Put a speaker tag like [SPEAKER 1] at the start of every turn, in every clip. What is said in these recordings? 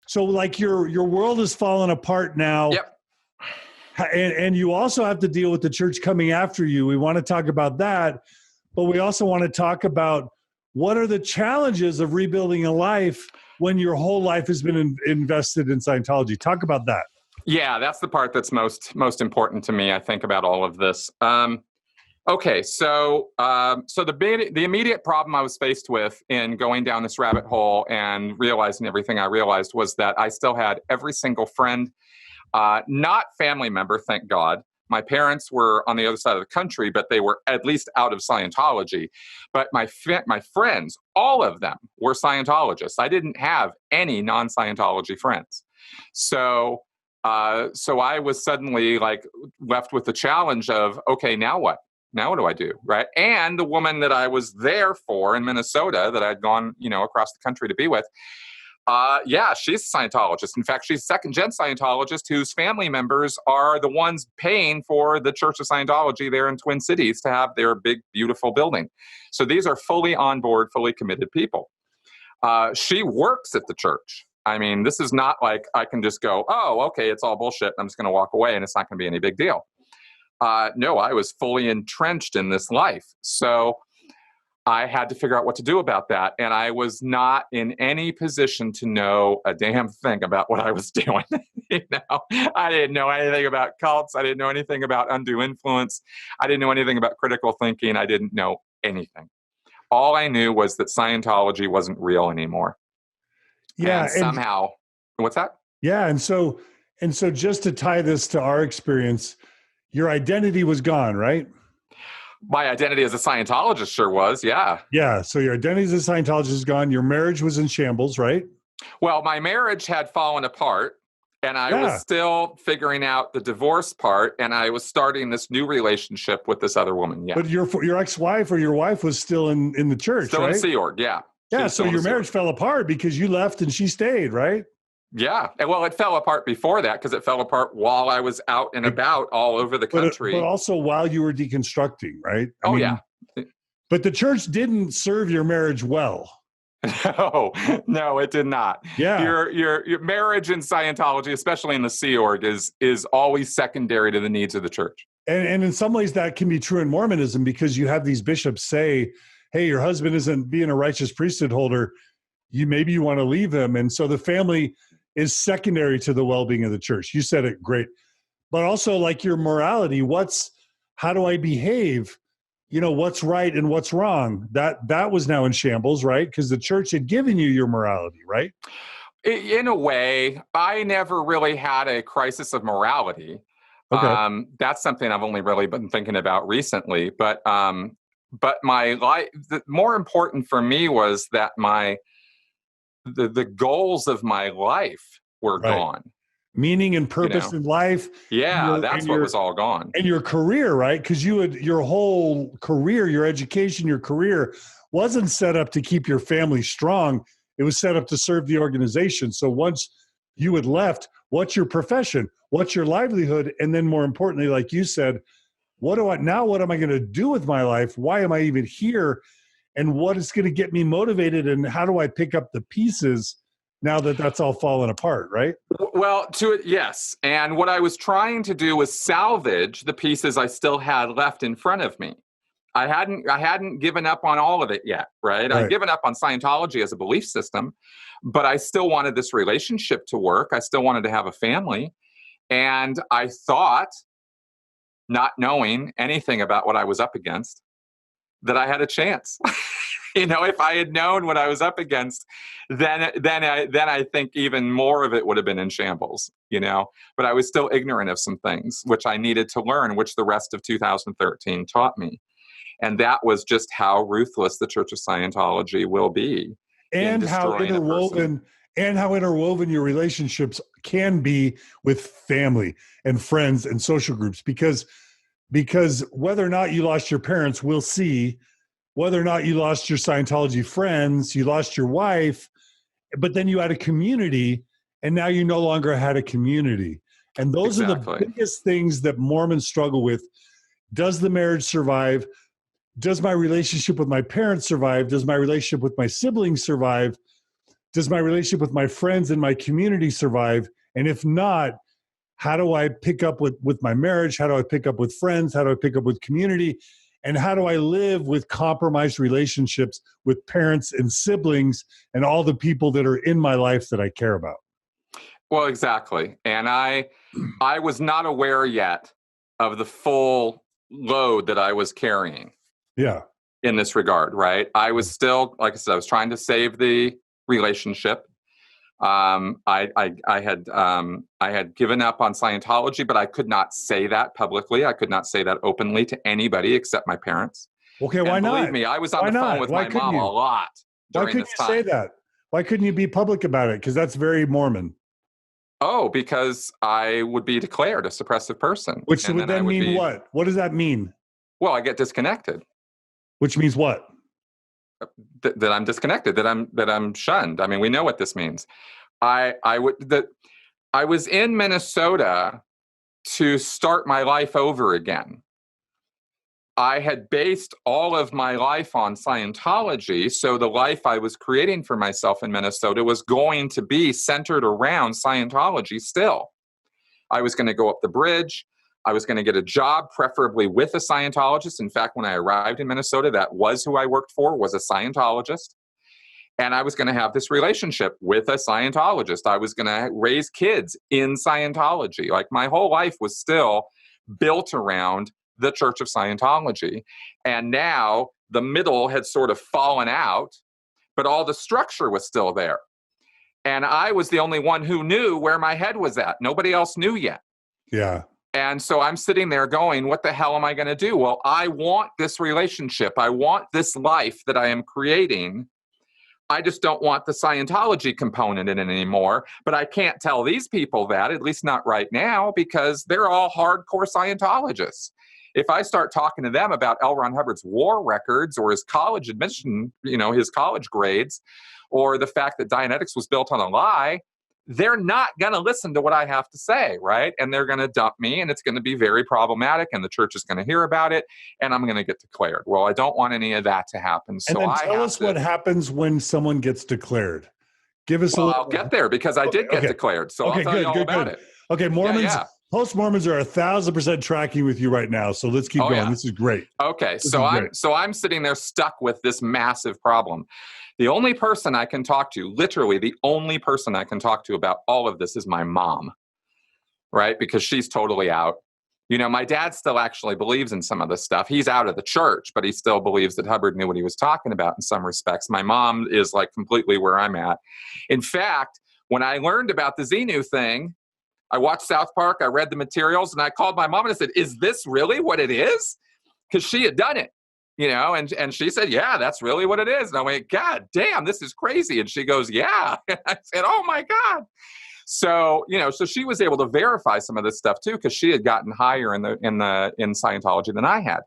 [SPEAKER 1] So like your world is falling apart now.
[SPEAKER 2] Yep.
[SPEAKER 1] And you also have to deal with the church coming after you. We want to talk about that, but we also want to talk about what are the challenges of rebuilding a life when your whole life has been invested in Scientology. Talk about that.
[SPEAKER 2] Yeah, that's the part that's most important to me, I think, about all of this. Okay, so the immediate problem I was faced with in going down this rabbit hole and realizing everything I realized was that I still had every single friend, not family member, thank God. My parents were on the other side of the country, but they were at least out of Scientology. But my friends, all of them were Scientologists. I didn't have any non-Scientology friends. So I was suddenly like left with the challenge of, okay, now what? Now what do I do, right? And the woman that I was there for in Minnesota that I'd gone, across the country to be with, she's a Scientologist. In fact, she's a second-gen Scientologist whose family members are the ones paying for the Church of Scientology there in Twin Cities to have their big, beautiful building. So these are fully on board, fully committed people. She works at the church. I mean, this is not like I can just go, oh, okay, it's all bullshit, and I'm just going to walk away, and it's not going to be any big deal. No, I was fully entrenched in this life. So I had to figure out what to do about that. And I was not in any position to know a damn thing about what I was doing. I didn't know anything about cults. I didn't know anything about undue influence. I didn't know anything about critical thinking. I didn't know anything. All I knew was that Scientology wasn't real anymore.
[SPEAKER 1] Yeah.
[SPEAKER 2] And somehow, what's that?
[SPEAKER 1] Yeah. And so just to tie this to our experience, your identity was gone, right?
[SPEAKER 2] My identity as a Scientologist sure was, yeah.
[SPEAKER 1] Yeah, so your identity as a Scientologist is gone. Your marriage was in shambles, right?
[SPEAKER 2] Well, my marriage had fallen apart, and I was still figuring out the divorce part, and I was starting this new relationship with this other woman, yeah.
[SPEAKER 1] But your ex-wife or your wife was still in the church,
[SPEAKER 2] still
[SPEAKER 1] right?
[SPEAKER 2] in Sea Org, yeah.
[SPEAKER 1] Yeah, so your marriage fell apart because you left and she stayed, right?
[SPEAKER 2] Yeah. Well, it fell apart before that because it fell apart while I was out and about all over the country.
[SPEAKER 1] But also while you were deconstructing, right?
[SPEAKER 2] Yeah.
[SPEAKER 1] But the church didn't serve your marriage well.
[SPEAKER 2] No, it did not.
[SPEAKER 1] Yeah.
[SPEAKER 2] Your marriage in Scientology, especially in the Sea Org, is always secondary to the needs of the church.
[SPEAKER 1] And in some ways that can be true in Mormonism because you have these bishops say, hey, your husband isn't being a righteous priesthood holder. Maybe you want to leave him. And so the family is secondary to the well-being of the church. You said it great. But also like your morality, how do I behave? What's right and what's wrong? That was now in shambles, right? Because the church had given you your morality, right?
[SPEAKER 2] In a way, I never really had a crisis of morality.
[SPEAKER 1] Okay.
[SPEAKER 2] That's something I've only really been thinking about recently. But my life, the more important for me was that the goals of my life were gone.
[SPEAKER 1] Meaning and purpose in life.
[SPEAKER 2] Yeah, that's what was all gone.
[SPEAKER 1] And your career, right? Because your whole career, your education, your career wasn't set up to keep your family strong. It was set up to serve the organization. So once you had left, what's your profession? What's your livelihood? And then more importantly, like you said, what am I going to do with my life? Why am I even here? And what is going to get me motivated? And how do I pick up the pieces now that that's all fallen apart, right?
[SPEAKER 2] Well, yes. And what I was trying to do was salvage the pieces I still had left in front of me. I hadn't given up on all of it yet, right? I'd given up on Scientology as a belief system, but I still wanted this relationship to work. I still wanted to have a family. And I thought, not knowing anything about what I was up against, that I had a chance. If I had known what I was up against, then I think even more of it would have been in shambles, But I was still ignorant of some things, which I needed to learn, which the rest of 2013 taught me. And that was just how ruthless the Church of Scientology will be.
[SPEAKER 1] And how interwoven your relationships can be with family and friends and social groups. Because whether or not you lost your parents, we'll see. Whether or not you lost your Scientology friends, you lost your wife, but then you had a community, and now you no longer had a community. And those are the biggest things that Mormons struggle with. Does the marriage survive? Does my relationship with my parents survive? Does my relationship with my siblings survive? does my relationship with my friends and my community survive? And if not, how do I pick up with my marriage? How do I pick up with friends? How do I pick up with community? And how do I live with compromised relationships with parents and siblings and all the people that are in my life that I care about?
[SPEAKER 2] Well, exactly. And I was not aware yet of the full load that I was carrying.
[SPEAKER 1] Yeah.
[SPEAKER 2] In this regard, right? I was still, like I said, I was trying to save the relationship. I had given up on Scientology, but I could not say that publicly. I could not say that openly to anybody except my parents.
[SPEAKER 1] Okay, why not?
[SPEAKER 2] Believe me, I was on the phone with my mom a lot during this time.
[SPEAKER 1] Why couldn't you say that? Why couldn't you be public about it? Because that's very Mormon.
[SPEAKER 2] Oh, because I would be declared a suppressive person.
[SPEAKER 1] Which would then mean what? What does that mean?
[SPEAKER 2] Well, I get disconnected.
[SPEAKER 1] Which means what?
[SPEAKER 2] That I'm disconnected, that I'm shunned. I mean, we know what this means. I was in Minnesota to start my life over again. I had based all of my life on Scientology, so the life I was creating for myself in Minnesota was going to be centered around Scientology still. I was going to go up the bridge. I was going to get a job, preferably with a Scientologist. In fact, when I arrived in Minnesota, that was who I worked for, was a Scientologist. And I was going to have this relationship with a Scientologist. I was going to raise kids in Scientology. Like, my whole life was still built around the Church of Scientology. And now the middle had sort of fallen out, but all the structure was still there. And I was the only one who knew where my head was at. Nobody else knew yet.
[SPEAKER 1] Yeah.
[SPEAKER 2] And so I'm sitting there going, what the hell am I going to do? Well, I want this relationship. I want this life that I am creating. I just don't want the Scientology component in it anymore. But I can't tell these people that, at least not right now, because they're all hardcore Scientologists. If I start talking to them about L. Ron Hubbard's war records or his college admission, his college grades, or the fact that Dianetics was built on a lie, they're not going to listen to what I have to say, right? And they're going to dump me, and it's going to be very problematic, and the church is going to hear about it, and I'm going to get declared. Well, I don't want any of that to happen. So
[SPEAKER 1] and then tell us what happens when someone gets declared. Give us a little.
[SPEAKER 2] I'll get there, because I did get declared. So I'll tell you all about it.
[SPEAKER 1] Okay, Mormons. Yeah. Post-Mormons are 1,000% tracking with you right now. So let's keep going. Yeah. This is great.
[SPEAKER 2] Okay, so I'm sitting there stuck with this massive problem. The only person I can talk to, literally the only person I can talk to about all of this is my mom, right? Because she's totally out. My dad still actually believes in some of this stuff. He's out of the church, but he still believes that Hubbard knew what he was talking about in some respects. My mom is like completely where I'm at. In fact, when I learned about the Xenu thing, I watched South Park, I read the materials, and I called my mom and I said, is this really what it is? Because she had done it, and she said, yeah, that's really what it is. And I went, God damn, this is crazy. And she goes, yeah. And I said, oh my God. So, so she was able to verify some of this stuff too, because she had gotten higher in Scientology than I had.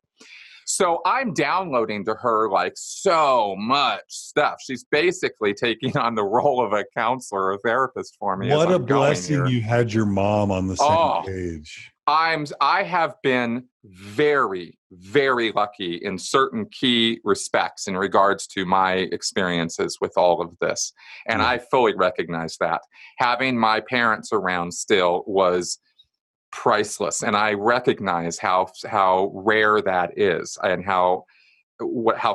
[SPEAKER 2] So I'm downloading to her like so much stuff. She's basically taking on the role of a counselor or therapist for me.
[SPEAKER 1] What a blessing you had your mom on the same page.
[SPEAKER 2] I have been very, very lucky in certain key respects in regards to my experiences with all of this. And I fully recognize that. Having my parents around still was priceless, and I recognize how rare that is, and how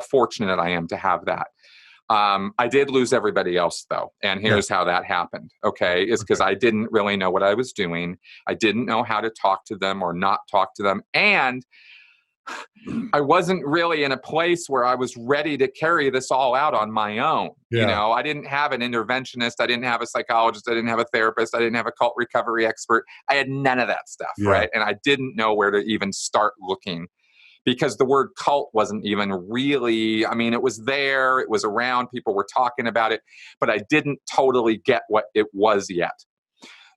[SPEAKER 2] fortunate I am to have that. I did lose everybody else though, and here's how that happened. Okay, is because I didn't really know what I was doing. I didn't know how to talk to them or not talk to them, and I wasn't really in a place where I was ready to carry this all out on my own. Yeah. I didn't have an interventionist. I didn't have a psychologist. I didn't have a therapist. I didn't have a cult recovery expert. I had none of that stuff, right? And I didn't know where to even start looking, because the word cult wasn't even really, it was there. It was around. People were talking about it, but I didn't totally get what it was yet.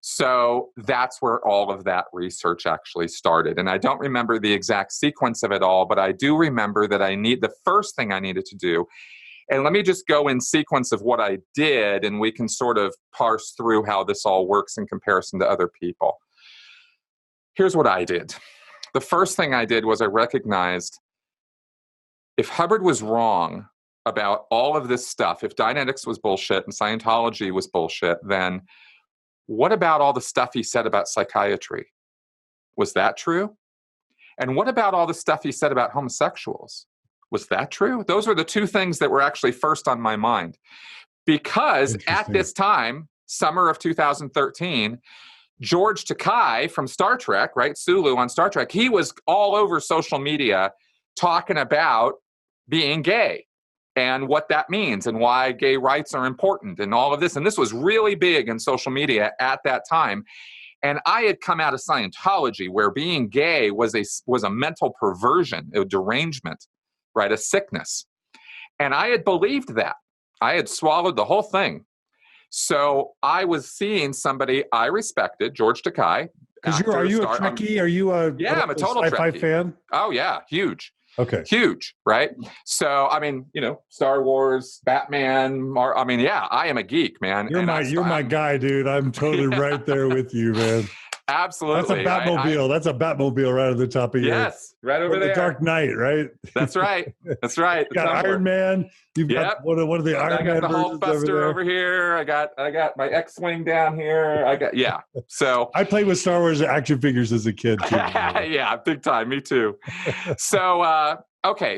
[SPEAKER 2] So that's where all of that research actually started. And I don't remember the exact sequence of it all, but I do remember that the first thing I needed to do, and let me just go in sequence of what I did, and we can sort of parse through how this all works in comparison to other people. Here's what I did. The first thing I did was I recognized if Hubbard was wrong about all of this stuff, if Dianetics was bullshit and Scientology was bullshit, then what about all the stuff he said about psychiatry? Was that true? And what about all the stuff he said about homosexuals? Was that true? Those were the two things that were actually first on my mind. Because at this time, summer of 2013, George Takei from Star Trek, right, Sulu on Star Trek, he was all over social media talking about being gay and what that means and why gay rights are important and all of this. And this was really big in social media at that time. And I had come out of Scientology, where being gay was a mental perversion, a derangement, right, a sickness. And I had believed that. I had swallowed the whole thing. So I was seeing somebody I respected, George Takei.
[SPEAKER 1] Are you a Trekkie? Are you
[SPEAKER 2] I'm a total
[SPEAKER 1] sci-fi
[SPEAKER 2] Trekkie
[SPEAKER 1] fan?
[SPEAKER 2] Oh yeah, huge.
[SPEAKER 1] Okay.
[SPEAKER 2] Huge, right? So, I mean, Star Wars, Batman, I am a geek, man.
[SPEAKER 1] You're my guy, dude. I'm totally right there with you, man.
[SPEAKER 2] Absolutely.
[SPEAKER 1] That's a Batmobile. That's a Batmobile right at the top of
[SPEAKER 2] yes, right over there.
[SPEAKER 1] The Dark Knight, right?
[SPEAKER 2] That's right. That's right.
[SPEAKER 1] You got Iron Man. You've got one of the Iron Man.
[SPEAKER 2] I got the Hulkbuster over here. I got my X-Wing down here. So
[SPEAKER 1] I played with Star Wars action figures as a kid too.
[SPEAKER 2] Yeah, big time. Me too. So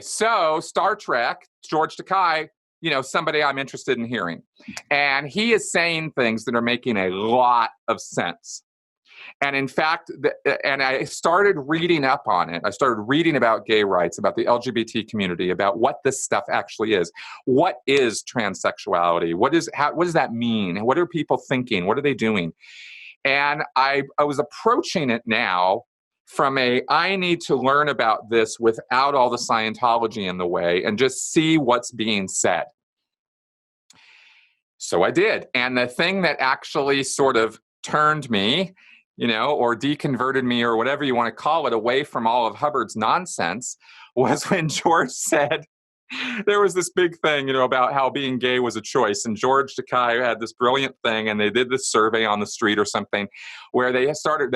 [SPEAKER 2] so Star Trek, George Takei, somebody I'm interested in hearing. And he is saying things that are making a lot of sense. And in fact, and I started reading up on it. I started reading about gay rights, about the LGBT community, about what this stuff actually is. What is transsexuality? What does that mean? What are people thinking? What are they doing? And I was approaching it now from I need to learn about this without all the Scientology in the way and just see what's being said. So I did. And the thing that actually sort of turned me, or deconverted me, or whatever you want to call it, away from all of Hubbard's nonsense, was when George said, there was this big thing, about how being gay was a choice. And George Takei had this brilliant thing, and they did this survey on the street or something, where they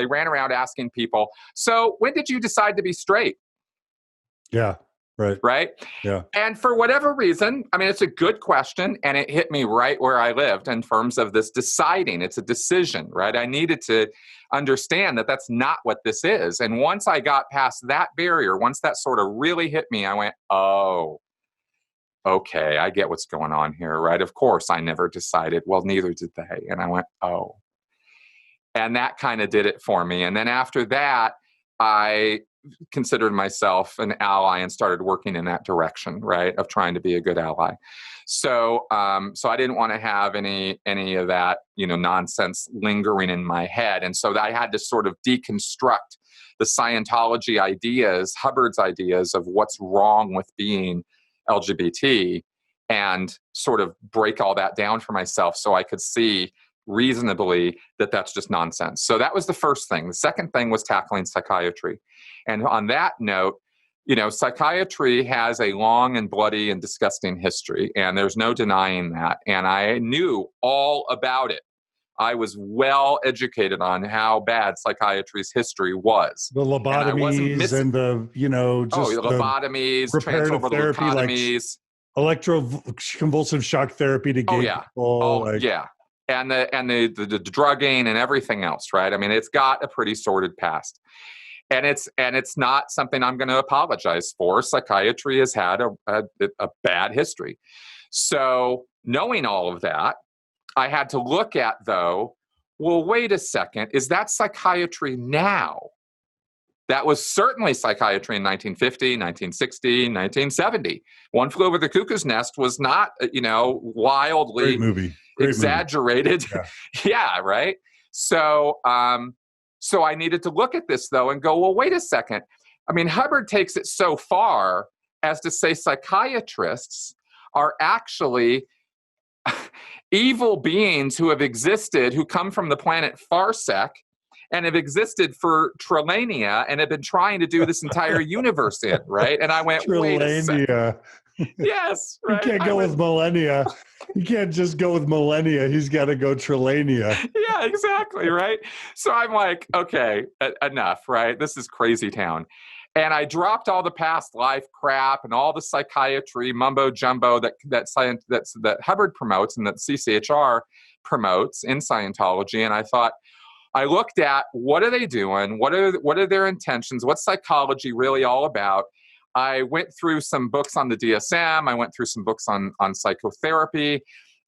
[SPEAKER 2] ran around asking people, so when did you decide to be straight?
[SPEAKER 1] Yeah. Right.
[SPEAKER 2] Right?
[SPEAKER 1] Yeah.
[SPEAKER 2] And for whatever reason, it's a good question, and it hit me right where I lived in terms of this deciding. It's a decision, right? I needed to understand that that's not what this is. And once I got past that barrier, once that sort of really hit me, I went, oh, okay, I get what's going on here, right? Of course, I never decided. Well, neither did they. And I went, oh. And that kind of did it for me. And then after that, I considered myself an ally and started working in that direction, right, of trying to be a good ally. So I didn't want to have any of that, nonsense lingering in my head. And so I had to sort of deconstruct the Scientology ideas, Hubbard's ideas of what's wrong with being LGBT, and sort of break all that down for myself so I could see reasonably that that's just nonsense. So that was the first thing. The second thing was tackling psychiatry. And on that note, psychiatry has a long and bloody and disgusting history, and there's no denying that. And I knew all about it. I was well educated on how bad psychiatry's history was.
[SPEAKER 1] The lobotomies and the
[SPEAKER 2] lobotomies,
[SPEAKER 1] reparative therapy,
[SPEAKER 2] leucotomies,
[SPEAKER 1] electroconvulsive shock therapy to gay people.
[SPEAKER 2] And the drugging and everything else, right? It's got a pretty sordid past. And it's not something I'm going to apologize for. Psychiatry has had a bad history. So knowing all of that, I had to look at, though, well, wait a second, is that psychiatry now? That was certainly psychiatry in 1950, 1960, 1970. One Flew Over the Cuckoo's Nest was not, wildly
[SPEAKER 1] Great movie.
[SPEAKER 2] exaggerated. Yeah, right? So I needed to look at this, though, and go, well, wait a second. Hubbard takes it so far as to say psychiatrists are actually evil beings who have existed, who come from the planet Farsec, and have existed for trilania and have been trying to do this entire universe in, right? And I went, wait a second. Yes,
[SPEAKER 1] You
[SPEAKER 2] right.
[SPEAKER 1] can't go with millennia. You can't just go with millennia. He's got to go trilania.
[SPEAKER 2] Yeah, exactly, right? So I'm like, okay, enough, right? This is crazy town. And I dropped all the past life crap and all the psychiatry mumbo jumbo that Hubbard promotes and that CCHR promotes in Scientology. And I looked at what are they doing? What are their intentions? What's psychology really all about? I went through some books on the DSM. I went through some books on psychotherapy.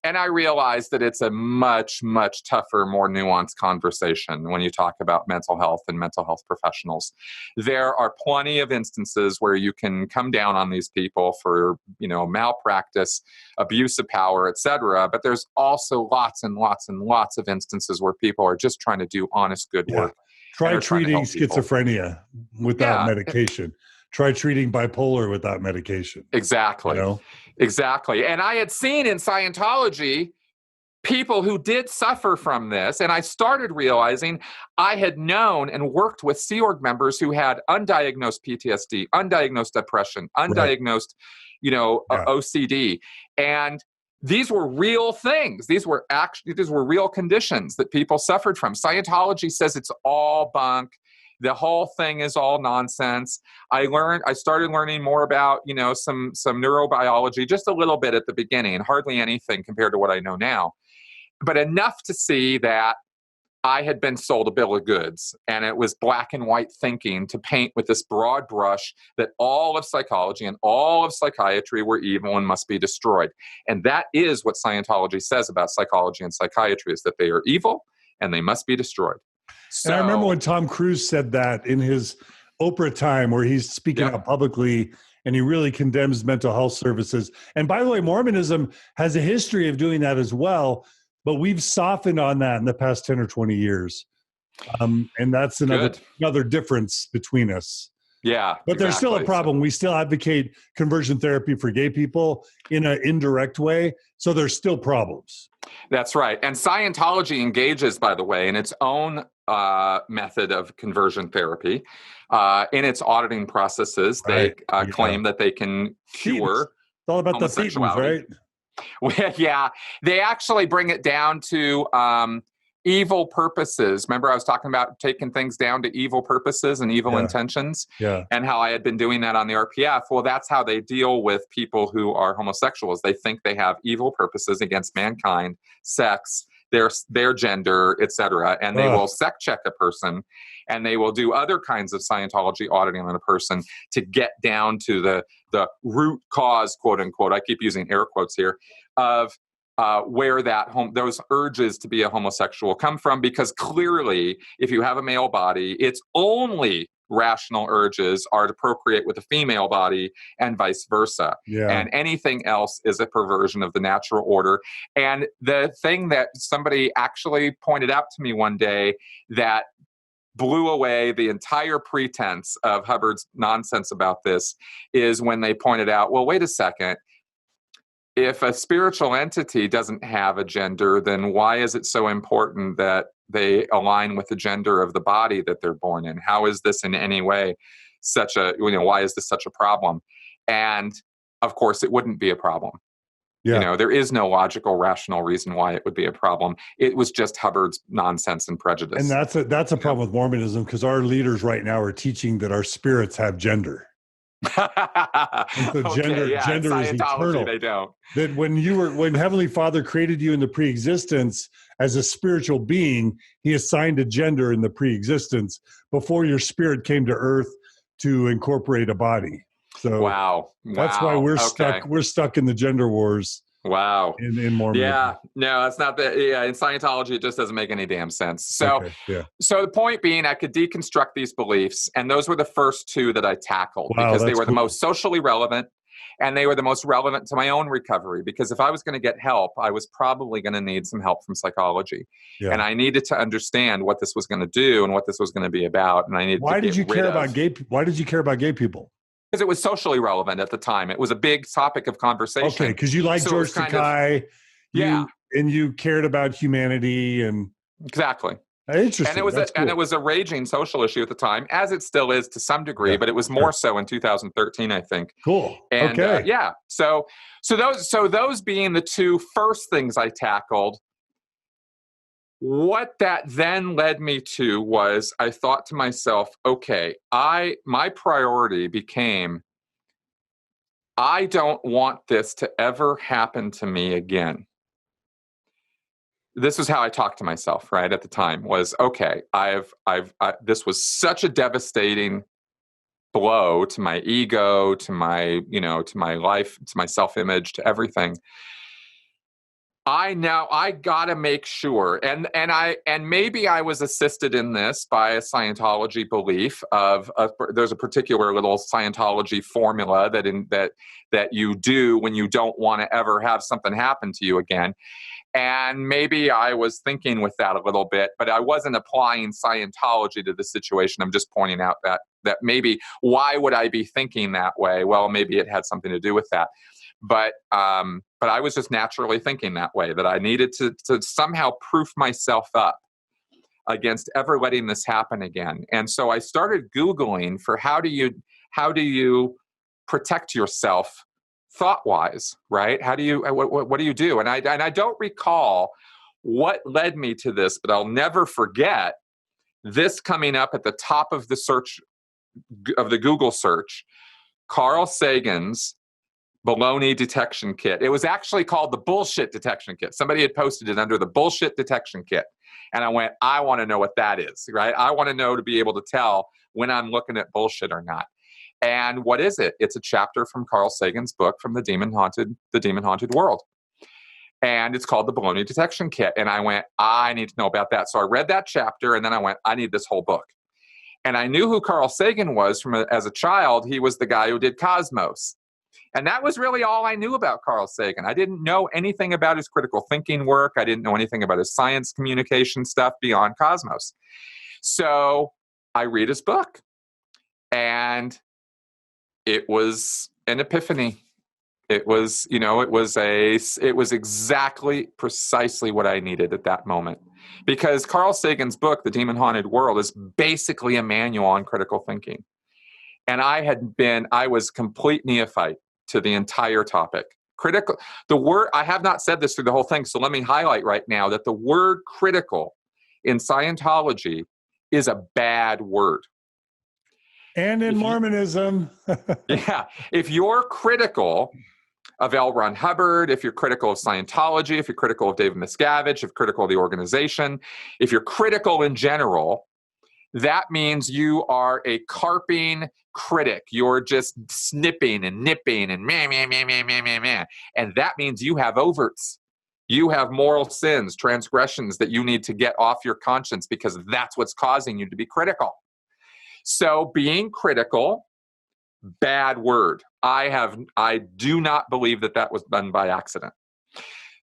[SPEAKER 2] And I realized that it's a much, much tougher, more nuanced conversation when you talk about mental health and mental health professionals. There are plenty of instances where you can come down on these people for, malpractice, abuse of power, etc. But there's also lots and lots and lots of instances where people are just trying to do honest, good work.
[SPEAKER 1] Try treating schizophrenia without medication. Try treating bipolar without medication.
[SPEAKER 2] Exactly. Exactly. And I had seen in Scientology people who did suffer from this. And I started realizing I had known and worked with Sea Org members who had undiagnosed PTSD, undiagnosed depression, undiagnosed, OCD. And these were real things. These were real conditions that people suffered from. Scientology says it's all bunk. The whole thing is all nonsense. I started learning more about, some neurobiology, just a little bit at the beginning, hardly anything compared to what I know now, but enough to see that I had been sold a bill of goods, and it was black and white thinking to paint with this broad brush that all of psychology and all of psychiatry were evil and must be destroyed. And that is what Scientology says about psychology and psychiatry, is that they are evil and they must be destroyed. So,
[SPEAKER 1] and I remember when Tom Cruise said that in his Oprah time, where he's speaking out publicly and he really condemns mental health services. And by the way, Mormonism has a history of doing that as well, but we've softened on that in the past 10 or 20 years. And that's another difference between us.
[SPEAKER 2] Yeah.
[SPEAKER 1] But there's still a problem. We still advocate conversion therapy for gay people in an indirect way. So there's still problems.
[SPEAKER 2] That's right. And Scientology engages, by the way, in its own method of conversion therapy. In its auditing processes, they claim that they can cure
[SPEAKER 1] It's all about the Thetans, right?
[SPEAKER 2] Well, yeah. They actually bring it down to evil purposes. Remember, I was talking about taking things down to evil purposes and evil intentions, and how I had been doing that on the RPF. Well, that's how they deal with people who are homosexuals. They think they have evil purposes against mankind, sex, their gender, etc., and they will sec check a person, and they will do other kinds of Scientology auditing on a person to get down to the root cause, quote unquote. I keep using air quotes here, of where those urges to be a homosexual come from, because clearly, if you have a male body, its only rational urges are to procreate with a female body and vice versa. And anything else is a perversion of the natural order. And the thing that somebody actually pointed out to me one day that blew away the entire pretense of Hubbard's nonsense about this is when they pointed out, well, wait a second. If a spiritual entity doesn't have a gender, then why is it so important that they align with the gender of the body that they're born in? How is this in any way why is this such a problem? And of course, it wouldn't be a problem. There is no logical, rational reason why it would be a problem. It was just Hubbard's nonsense and prejudice.
[SPEAKER 1] And that's a problem with Mormonism, because our leaders right now are teaching that our spirits have gender. And so gender is eternal.
[SPEAKER 2] They don't.
[SPEAKER 1] That when Heavenly Father created you in the pre-existence as a spiritual being, He assigned a gender in the pre-existence before your spirit came to earth to incorporate a body. So that's why we're stuck. We're stuck in the gender wars.
[SPEAKER 2] Wow.
[SPEAKER 1] In Mormonism.
[SPEAKER 2] Yeah. No, it's not that. Yeah. In Scientology, it just doesn't make any damn sense. So, so the point being, I could deconstruct these beliefs. And those were the first two that I tackled because they were the most socially relevant, and they were the most relevant to my own recovery. Because if I was going to get help, I was probably going to need some help from psychology. And I needed to understand what this was going to do and what this was going to be about. And I needed
[SPEAKER 1] Why did you care about gay people?
[SPEAKER 2] Because it was socially relevant at the time. It was a big topic of conversation.
[SPEAKER 1] Okay, because you liked George Takei. And you cared about humanity. And
[SPEAKER 2] Exactly.
[SPEAKER 1] Interesting.
[SPEAKER 2] And it was and it was a raging social issue at the time, as it still is to some degree, but it was more so in 2013, I think.
[SPEAKER 1] Cool.
[SPEAKER 2] And
[SPEAKER 1] okay.
[SPEAKER 2] So those being the two first things I tackled, what that then led me to was I thought to myself, okay, my priority became, I don't want this to ever happen to me again. This was how I talked to myself, right, at the time, was, okay, this was such a devastating blow to my ego, to my, to my life, to my self-image, to everything. I gotta make sure, and maybe I was assisted in this by a Scientology belief of there's a particular little Scientology formula that you do when you don't want to ever have something happen to you again. And maybe I was thinking with that a little bit, but I wasn't applying Scientology to the situation. I'm just pointing out that maybe, why would I be thinking that way? Well, maybe it had something to do with that. But I was just naturally thinking that way, that I needed to somehow proof myself up against ever letting this happen again. And so I started Googling for how do you protect yourself thought-wise, right? How do you, what do you do? And I don't recall what led me to this, but I'll never forget this coming up at the top of the search, of the Google search, Carl Sagan's baloney detection kit. It was actually called the bullshit detection kit. Somebody had posted it under the bullshit detection kit. And I went, I want to know what that is, right? I want to know, to be able to tell when I'm looking at bullshit or not. And what is it? It's a chapter from Carl Sagan's book, from the Demon Haunted World. And it's called the baloney detection kit. And I went, I need to know about that. So I read that chapter, and then I went, I need this whole book. And I knew who Carl Sagan was as a child. He was the guy who did Cosmos. And that was really all I knew about Carl Sagan. I didn't know anything about his critical thinking work. I didn't know anything about his science communication stuff beyond Cosmos. So I read his book, and it was an epiphany. It was, it was exactly, precisely what I needed at that moment. Because Carl Sagan's book, The Demon Haunted World, is basically a manual on critical thinking. And I was complete neophyte to the entire topic. I have not said this through the whole thing, so let me highlight right now that the word critical in Scientology is a bad word.
[SPEAKER 1] And in Mormonism.
[SPEAKER 2] Yeah. If you're critical of L. Ron Hubbard, if you're critical of Scientology, if you're critical of David Miscavige, if you're critical of the organization, if you're critical in general, that means you are a carping critic. You're just snipping and nipping and meh. And that means you have overts. You have moral sins, transgressions that you need to get off your conscience, because that's what's causing you to be critical. So being critical, bad word. I do not believe that was done by accident.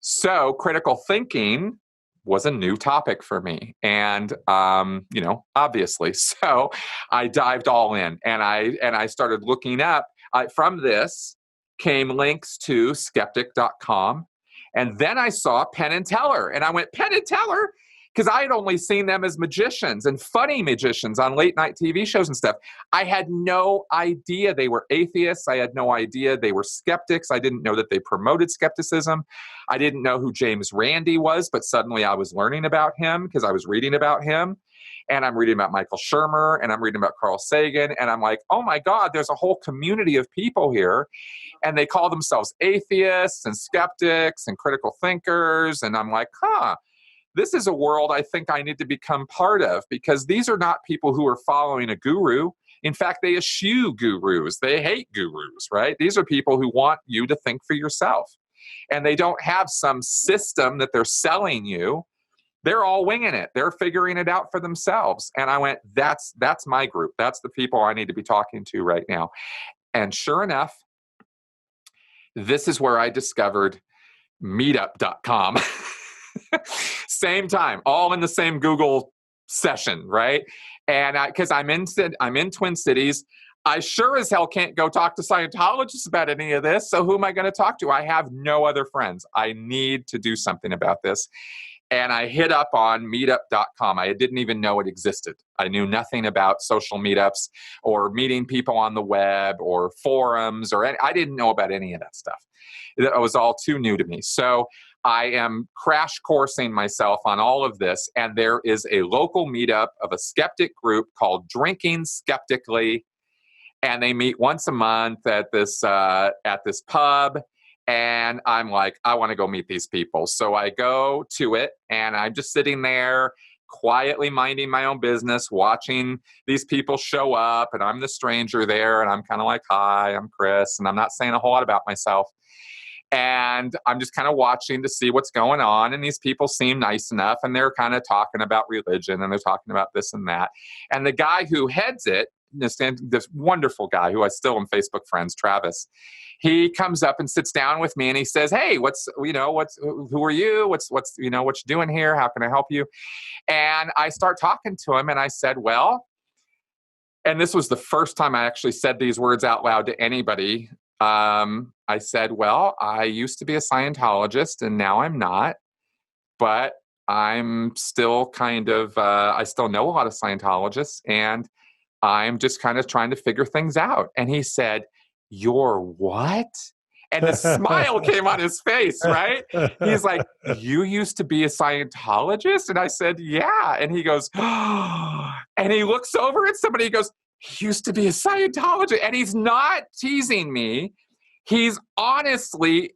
[SPEAKER 2] So critical thinking was a new topic for me. And, obviously, so I dived all in, and I started looking up. From this came links to skeptic.com. And then I saw Penn and Teller, and I went, Penn and Teller? Because I had only seen them as magicians and funny magicians on late night TV shows and stuff. I had no idea they were atheists. I had no idea they were skeptics. I didn't know that they promoted skepticism. I didn't know who James Randi was, but suddenly I was learning about him because I was reading about him. And I'm reading about Michael Shermer, and I'm reading about Carl Sagan. And I'm like, oh my God, there's a whole community of people here. And they call themselves atheists and skeptics and critical thinkers. And I'm like, this is a world I think I need to become part of, because these are not people who are following a guru. In fact, they eschew gurus. They hate gurus, right? These are people who want you to think for yourself. And they don't have some system that they're selling you. They're all winging it. They're figuring it out for themselves. And I went, that's my group. That's the people I need to be talking to right now. And sure enough, this is where I discovered meetup.com. Same time, all in the same Google session, right? And because I'm in Twin Cities, I sure as hell can't go talk to Scientologists about any of this. So who am I going to talk to? I have no other friends. I need to do something about this. And I hit up on meetup.com. I didn't even know it existed. I knew nothing about social meetups or meeting people on the web or forums I didn't know about any of that stuff. It was all too new to me. So I am crash coursing myself on all of this. And there is a local meetup of a skeptic group called Drinking Skeptically. And they meet once a month at this pub. And I'm like, I want to go meet these people. So I go to it and I'm just sitting there quietly minding my own business, watching these people show up. And I'm the stranger there. And I'm kind of like, hi, I'm Chris. And I'm not saying a whole lot about myself. And I'm just kind of watching to see what's going on. And these people seem nice enough. And they're kind of talking about religion and they're talking about this and that. And the guy who heads it, this wonderful guy who I still am Facebook friends, Travis, he comes up and sits down with me and he says, hey, who are you? What you doing here? How can I help you? And I start talking to him and I said, well, and this was the first time I actually said these words out loud to anybody. I said, well, I used to be a Scientologist and now I'm not, but I'm still I still know a lot of Scientologists and I'm just kind of trying to figure things out. And he said, you're what? And a smile came on his face, right? He's like, you used to be a Scientologist? And I said, yeah. And he goes, oh, and he looks over at somebody, he goes, he used to be a Scientologist. And he's not teasing me. He's honestly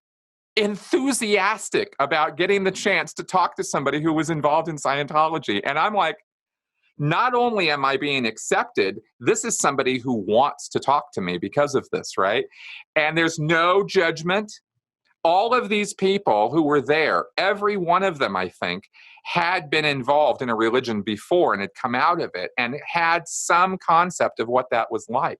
[SPEAKER 2] enthusiastic about getting the chance to talk to somebody who was involved in Scientology. And I'm like, not only am I being accepted, this is somebody who wants to talk to me because of this, right? And there's no judgment. All of these people who were there, every one of them, I think, had been involved in a religion before and had come out of it and had some concept of what that was like.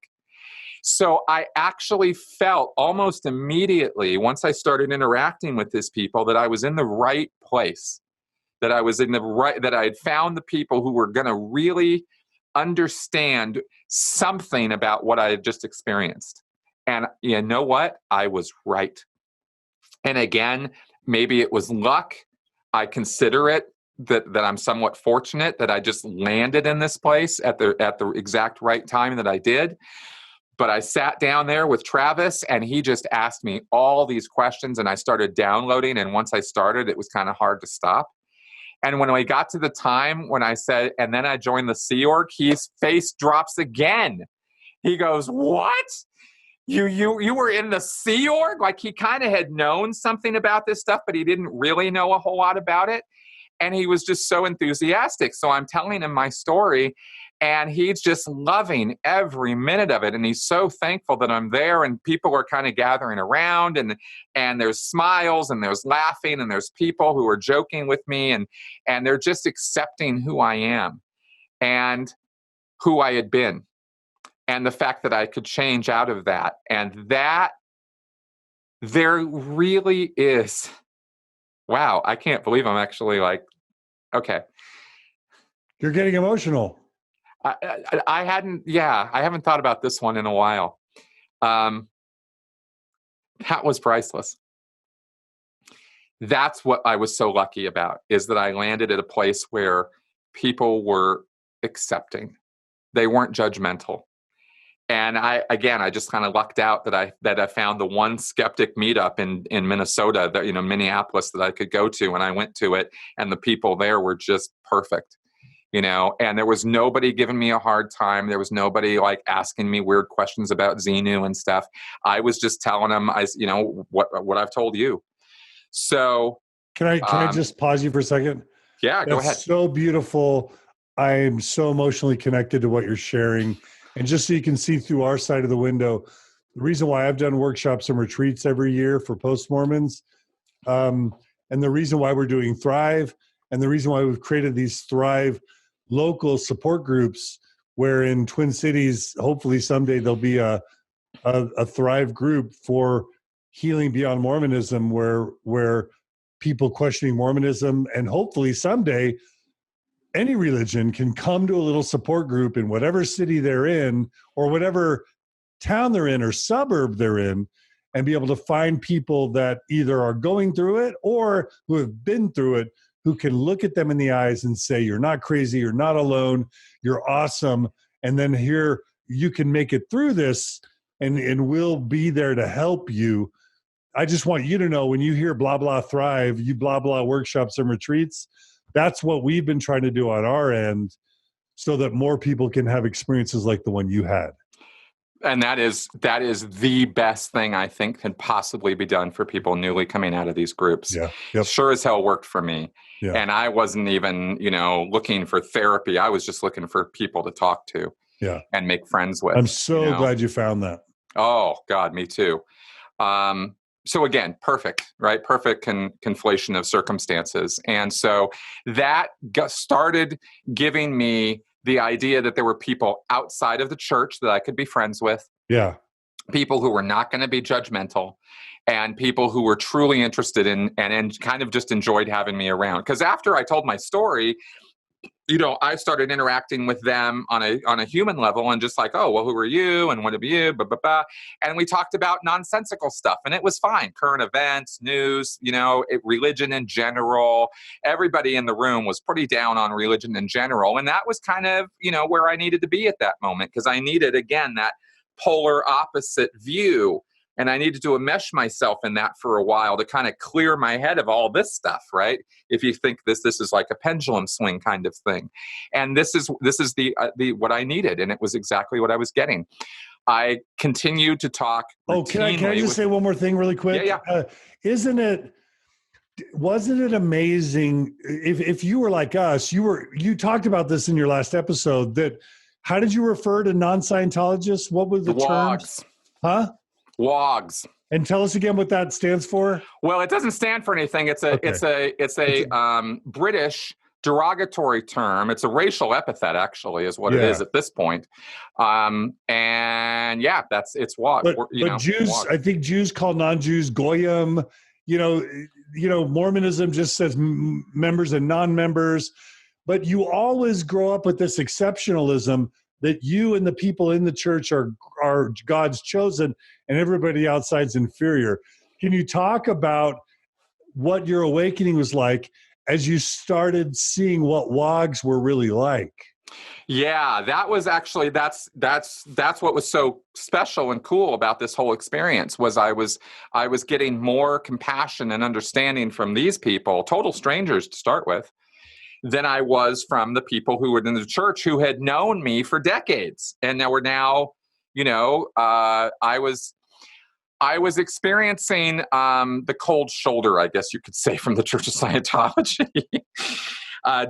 [SPEAKER 2] So I actually felt almost immediately, once I started interacting with these people, that I was in the right place. That I had found the people who were going to really understand something about what I had just experienced. And you know what? I was right. And again, maybe it was luck. I consider it that I'm somewhat fortunate that I just landed in this place at the exact right time that I did. But I sat down there with Travis and he just asked me all these questions and I started downloading. And once I started, it was kind of hard to stop. And when we got to the time when I said, and then I joined the Sea Org, his face drops again. He goes, what? You were in the Sea Org? Like he kind of had known something about this stuff, but he didn't really know a whole lot about it. And he was just so enthusiastic. So I'm telling him my story and he's just loving every minute of it. And he's so thankful that I'm there and people are kind of gathering around and there's smiles and there's laughing and there's people who are joking with me and they're just accepting who I am and who I had been and the fact that I could change out of that. And that there really is, wow, I can't believe I'm actually like, okay.
[SPEAKER 1] You're getting emotional.
[SPEAKER 2] I haven't thought about this one in a while. That was priceless. That's what I was so lucky about, is that I landed at a place where people were accepting. They weren't judgmental. And I just kind of lucked out that I found the one skeptic meetup in Minnesota, Minneapolis, that I could go to, and I went to it, and the people there were just perfect. And there was nobody giving me a hard time. There was nobody like asking me weird questions about Xenu and stuff. I was just telling them, what I've told you. So
[SPEAKER 1] can I just pause you for a second?
[SPEAKER 2] Yeah, go ahead.
[SPEAKER 1] That's so beautiful. I'm so emotionally connected to what you're sharing. And just so you can see through our side of the window, the reason why I've done workshops and retreats every year for post-Mormons, and the reason why we're doing Thrive, and the reason why we've created these Thrive local support groups, where in Twin Cities, hopefully someday there'll be a Thrive group for healing beyond Mormonism, where people questioning Mormonism, and hopefully someday any religion can come to a little support group in whatever city they're in, or whatever town they're in or suburb they're in, and be able to find people that either are going through it or who have been through it, who can look at them in the eyes and say, you're not crazy, you're not alone, you're awesome. And then here you can make it through this, and we'll be there to help you. I just want you to know, when you hear blah, blah, thrive, you blah, blah workshops and retreats, that's what we've been trying to do on our end so that more people can have experiences like the one you had.
[SPEAKER 2] And that is the best thing I think can possibly be done for people newly coming out of these groups.
[SPEAKER 1] Yeah. Yep.
[SPEAKER 2] Sure as hell worked for me.
[SPEAKER 1] Yeah.
[SPEAKER 2] And I wasn't even, looking for therapy. I was just looking for people to talk to.
[SPEAKER 1] Yeah.
[SPEAKER 2] And make friends with.
[SPEAKER 1] I'm so glad you found that.
[SPEAKER 2] Oh God, me too. So again, perfect, right? Perfect conflation of circumstances. And so that started giving me the idea that there were people outside of the church that I could be friends with.
[SPEAKER 1] Yeah.
[SPEAKER 2] People who were not going to be judgmental, and people who were truly interested in and kind of just enjoyed having me around. Because after I told my story, I started interacting with them on a human level, and just like, oh, well, who are you? And what are you? Blah, blah, blah. And we talked about nonsensical stuff, and it was fine. Current events, news, religion in general. Everybody in the room was pretty down on religion in general. And that was kind of, where I needed to be at that moment, because I needed, again, that polar opposite view. And I needed to enmesh myself in that for a while to kind of clear my head of all this stuff, right? If you think this is like a pendulum swing kind of thing, and this is the what I needed, and it was exactly what I was getting. I continued to talk.
[SPEAKER 1] Oh, can I just say one more thing really quick?
[SPEAKER 2] Yeah.
[SPEAKER 1] Wasn't it amazing? If you were like us, you talked about this in your last episode. That how did you refer to non-Scientologists? What were the terms? Huh?
[SPEAKER 2] WOGs.
[SPEAKER 1] And tell us again what that stands for.
[SPEAKER 2] Well, it doesn't stand for anything. It's a British derogatory term. It's a racial epithet, actually, is what it is at this point. And yeah, it's WOG.
[SPEAKER 1] But Jews, WOG. I think Jews call non-Jews goyim. Mormonism just says members and non-members. But you always grow up with this exceptionalism that you and the people in the church are God's chosen, and everybody outside's inferior. Can you talk about what your awakening was like as you started seeing what WOGs were really like?
[SPEAKER 2] Yeah, that was actually that's what was so special and cool about this whole experience. Was I was getting more compassion and understanding from these people, total strangers to start with, than I was from the people who were in the church who had known me for decades. And they were now, I was experiencing the cold shoulder, I guess you could say, from the Church of Scientology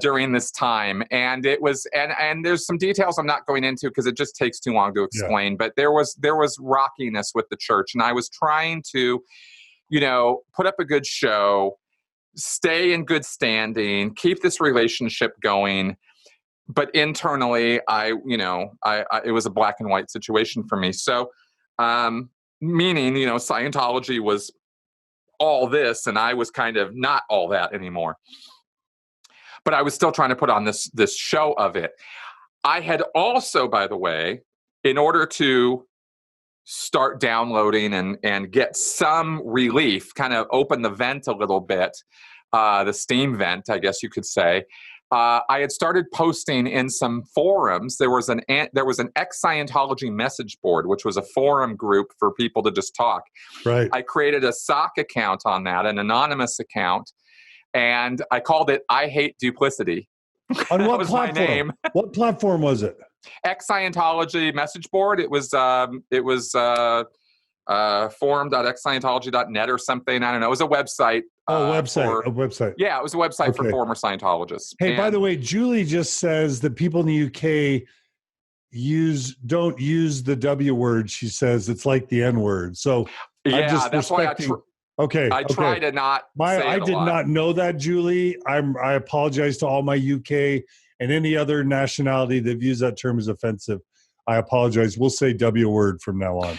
[SPEAKER 2] during this time. And it was, and there's some details I'm not going into because it just takes too long to explain, but there was rockiness with the church. And I was trying to, put up a good show, stay in good standing, keep this relationship going. But internally, it was a black and white situation for me. So, meaning, Scientology was all this, and I was kind of not all that anymore. But I was still trying to put on this show of it. I had also, by the way, in order to start downloading and get some relief, kind of open the vent a little bit, the steam vent, I guess you could say. I had started posting in some forums. There was an Ex Scientology message board, which was a forum group for people to just talk.
[SPEAKER 1] Right.
[SPEAKER 2] I created a sock account on that, an anonymous account, and I called it "I Hate Duplicity."
[SPEAKER 1] On what
[SPEAKER 2] was
[SPEAKER 1] platform?
[SPEAKER 2] My name.
[SPEAKER 1] What platform was it?
[SPEAKER 2] Ex Scientology message board. It was forum.exscientology.net or something. I don't know. It was a website.
[SPEAKER 1] A website.
[SPEAKER 2] Yeah, it was a website for former Scientologists.
[SPEAKER 1] Hey, by the way, Julie just says that people in the UK don't use the W word. She says it's like the N word. So
[SPEAKER 2] yeah, that's why I try to not.
[SPEAKER 1] I did not know that, Julie. I apologize to all my UK and any other nationality that views that term as offensive. I apologize. We'll say W word from now on.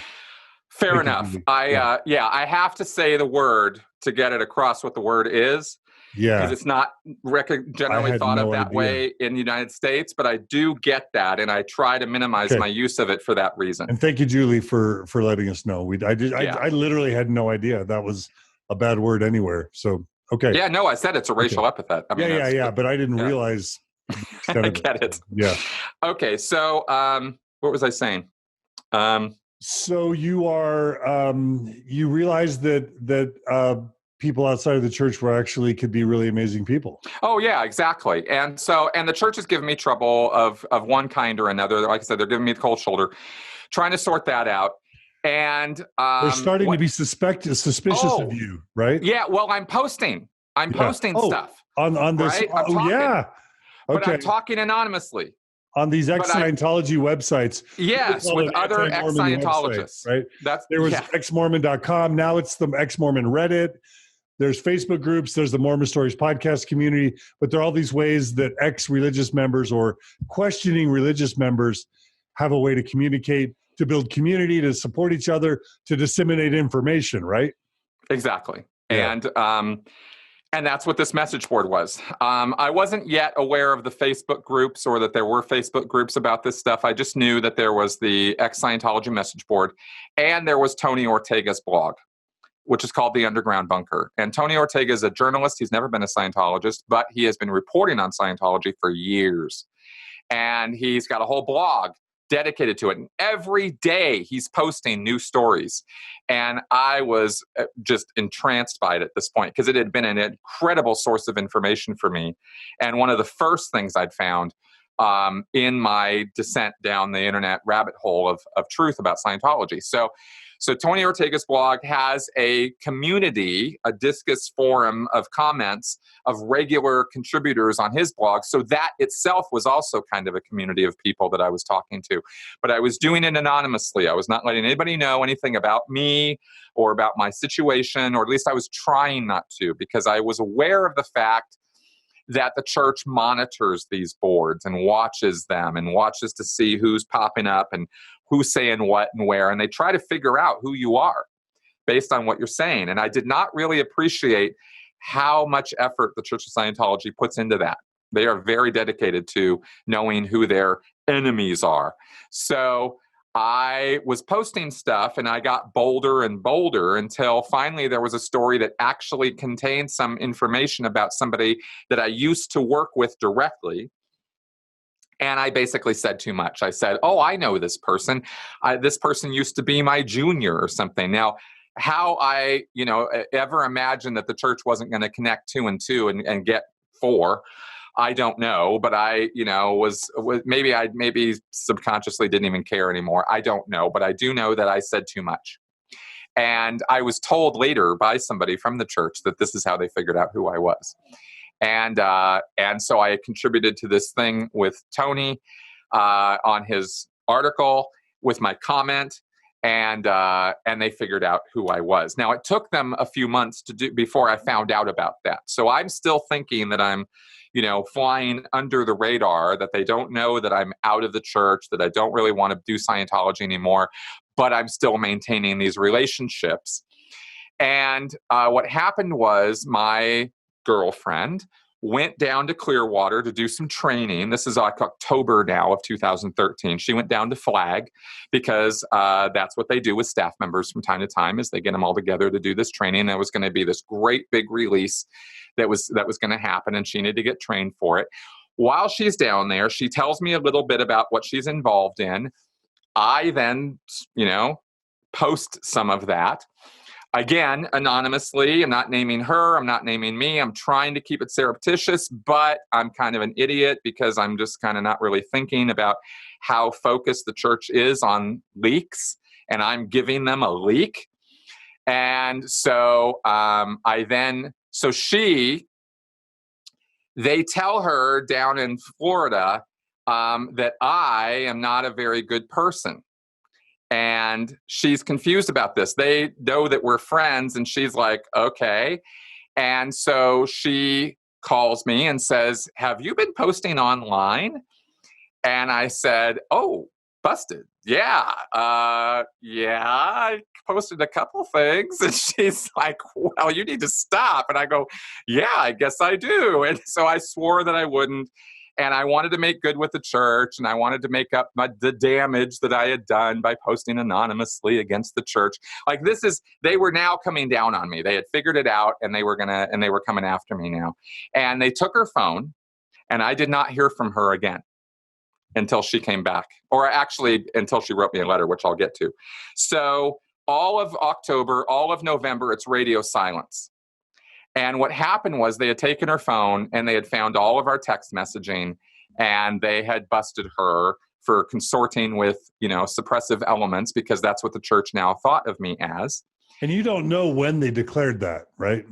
[SPEAKER 2] Fair enough. I have to say the word to get it across what the word is. Yeah. Because it's not generally thought of that way in the United States, but I do get that, and I try to minimize my use of it for that reason.
[SPEAKER 1] And thank you, Julie, for letting us know. I literally had no idea that was a bad word anywhere. So Okay.
[SPEAKER 2] Yeah, no, I said it's a racial epithet. I mean,
[SPEAKER 1] yeah. But I didn't realize.
[SPEAKER 2] I get it.
[SPEAKER 1] Yeah.
[SPEAKER 2] Okay. So, what was I saying?
[SPEAKER 1] So you are, you realize that people outside of the church could be really amazing people.
[SPEAKER 2] Oh yeah, exactly. And the church has given me trouble of one kind or another. Like I said, they're giving me the cold shoulder, trying to sort that out. And
[SPEAKER 1] they're starting to be suspicious of you, right?
[SPEAKER 2] Yeah. Well, I'm posting stuff
[SPEAKER 1] on this.
[SPEAKER 2] Right?
[SPEAKER 1] Yeah.
[SPEAKER 2] Okay. But I'm talking anonymously.
[SPEAKER 1] On these Ex Scientology websites.
[SPEAKER 2] Yes, with other Ex Scientologists.
[SPEAKER 1] Right? There was xmormon.com. Now it's the Ex Mormon Reddit. There's Facebook groups. There's the Mormon Stories podcast community. But there are all these ways that ex-religious members or questioning religious members have a way to communicate, to build community, to support each other, to disseminate information, right?
[SPEAKER 2] Exactly.
[SPEAKER 1] Yeah.
[SPEAKER 2] And that's what this message board was. I wasn't yet aware of the Facebook groups or that there were Facebook groups about this stuff. I just knew that there was the Ex Scientology message board, and there was Tony Ortega's blog, which is called The Underground Bunker. And Tony Ortega is a journalist. He's never been a Scientologist, but he has been reporting on Scientology for years. And he's got a whole blog dedicated to it. And every day he's posting new stories. And I was just entranced by it at this point because it had been an incredible source of information for me. And one of the first things I'd found in my descent down the internet rabbit hole of truth about Scientology. So Tony Ortega's blog has a community, a discus forum of comments of regular contributors on his blog. So that itself was also kind of a community of people that I was talking to. But I was doing it anonymously. I was not letting anybody know anything about me or about my situation, or at least I was trying not to, because I was aware of the fact that the church monitors these boards and watches them and watches to see who's popping up and who's saying what and where. And they try to figure out who you are based on what you're saying. And I did not really appreciate how much effort the Church of Scientology puts into that. They are very dedicated to knowing who their enemies are. So I was posting stuff and I got bolder and bolder until finally there was a story that actually contained some information about somebody that I used to work with directly. And I basically said too much. I said, oh, I know this person. This person used to be my junior or something. Now, how I, ever imagined that the church wasn't going to connect 2 and 2 and get 4, I don't know. But I, was maybe subconsciously didn't even care anymore. I don't know. But I do know that I said too much. And I was told later by somebody from the church that this is how they figured out who I was. And so I contributed to this thing with Tony on his article with my comment, and they figured out who I was. Now, it took them a few months to do before I found out about that. So I'm still thinking that I'm, flying under the radar, that they don't know that I'm out of the church, that I don't really want to do Scientology anymore, but I'm still maintaining these relationships. And what happened was my girlfriend went down to Clearwater to do some training. This is like October now of 2013. She went down to Flag because that's what they do with staff members from time to time, is they get them all together to do this training. There was going to be this great big release that was going to happen, and she needed to get trained for it. While she's down there, she tells me a little bit about what she's involved in. I then, post some of that. Again, anonymously. I'm not naming her. I'm not naming me. I'm trying to keep it surreptitious, but I'm kind of an idiot because I'm just kind of not really thinking about how focused the church is on leaks, and I'm giving them a leak. And so they tell her down in Florida that I am not a very good person. And she's confused about this. They know that we're friends, and she's like, okay. And so she calls me and says, have you been posting online? And I said, oh, busted. Yeah. I posted a couple things. And she's like, well, you need to stop. And I go, yeah, I guess I do. And so I swore that I wouldn't. And I wanted to make good with the church, and I wanted to make up the damage that I had done by posting anonymously against the church. Like, they were now coming down on me. They had figured it out, and they were coming after me now. And they took her phone, and I did not hear from her again until she came back, or actually until she wrote me a letter, which I'll get to. So all of October, all of November, it's radio silence. And what happened was they had taken her phone and they had found all of our text messaging, and they had busted her for consorting with, suppressive elements, because that's what the church now thought of me as.
[SPEAKER 1] And you don't know when they declared that, right?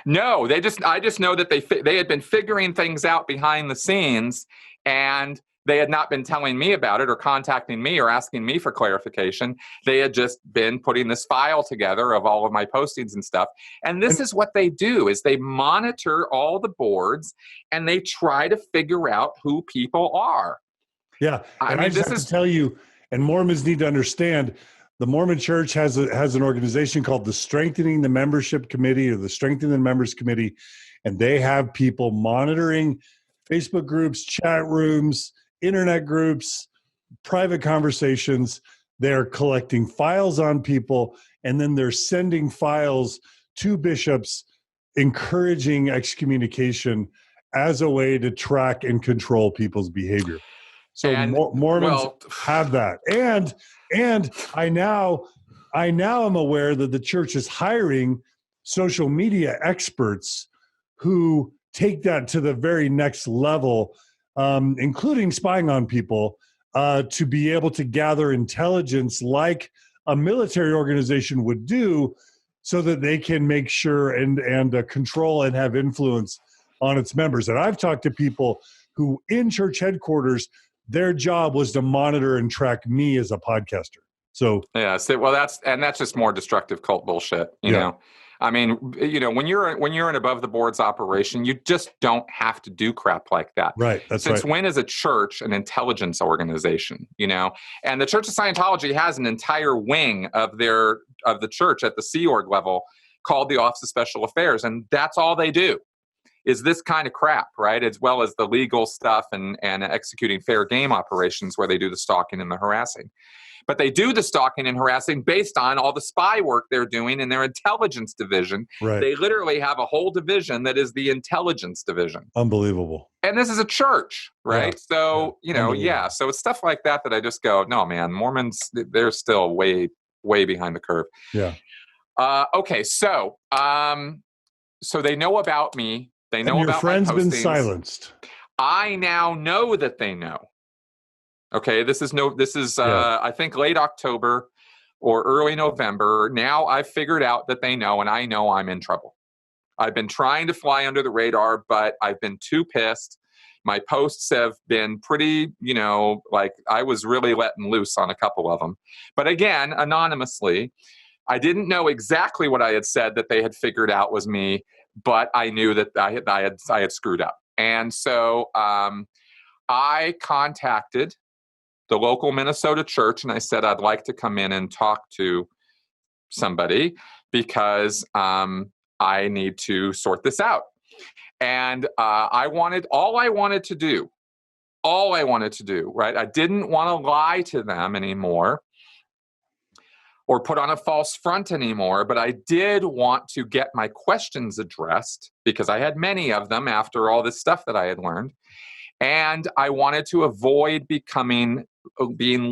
[SPEAKER 2] No, I just know that they had been figuring things out behind the scenes, and they had not been telling me about it or contacting me or asking me for clarification. They had just been putting this file together of all of my postings and stuff. And this is what they do, is they monitor all the boards and they try to figure out who people are.
[SPEAKER 1] Yeah. And I just have to tell you, and Mormons need to understand, the Mormon Church has an organization called the Strengthening the Membership Committee, or the Strengthening the Members Committee, and they have people monitoring Facebook groups, chat rooms, internet groups, private conversations. They're collecting files on people, and then they're sending files to bishops encouraging excommunication as a way to track and control people's behavior. So Mormons have that. And I now am aware that the church is hiring social media experts who take that to the very next level, including spying on people, to be able to gather intelligence like a military organization would do, so that they can make sure and control and have influence on its members. And I've talked to people who in church headquarters, their job was to monitor and track me as a podcaster. So
[SPEAKER 2] that's just more destructive cult bullshit, you know. I mean, when you're an above the boards operation, you just don't have to do crap like that.
[SPEAKER 1] Right.
[SPEAKER 2] Since when is a church an intelligence organization? And the Church of Scientology has an entire wing of the church at the Sea Org level called the Office of Special Affairs, and that's all they do is this kind of crap, right? As well as the legal stuff and executing fair game operations where they do the stalking and the harassing. But they do the stalking and harassing based on all the spy work they're doing in their intelligence division.
[SPEAKER 1] Right.
[SPEAKER 2] They literally have a whole division that is the intelligence division.
[SPEAKER 1] Unbelievable.
[SPEAKER 2] And this is a church, right?
[SPEAKER 1] Yeah.
[SPEAKER 2] So, so it's stuff like that I just go, no, man, Mormons, they're still way, way behind the curve.
[SPEAKER 1] Yeah.
[SPEAKER 2] Okay. So they know about me. They know about my postings.
[SPEAKER 1] Your friend's been silenced.
[SPEAKER 2] I now know that they know. Okay, this is I think late October or early November. Now I've figured out that they know, and I know I'm in trouble. I've been trying to fly under the radar, but I've been too pissed. My posts have been pretty, like I was really letting loose on a couple of them. But again, anonymously, I didn't know exactly what I had said that they had figured out was me, but I knew that I had screwed up. And so I contacted the local Minnesota church, and I said I'd like to come in and talk to somebody because I need to sort this out. And all I wanted to do, right? I didn't want to lie to them anymore or put on a false front anymore, but I did want to get my questions addressed because I had many of them after all this stuff that I had learned. And I wanted to avoid being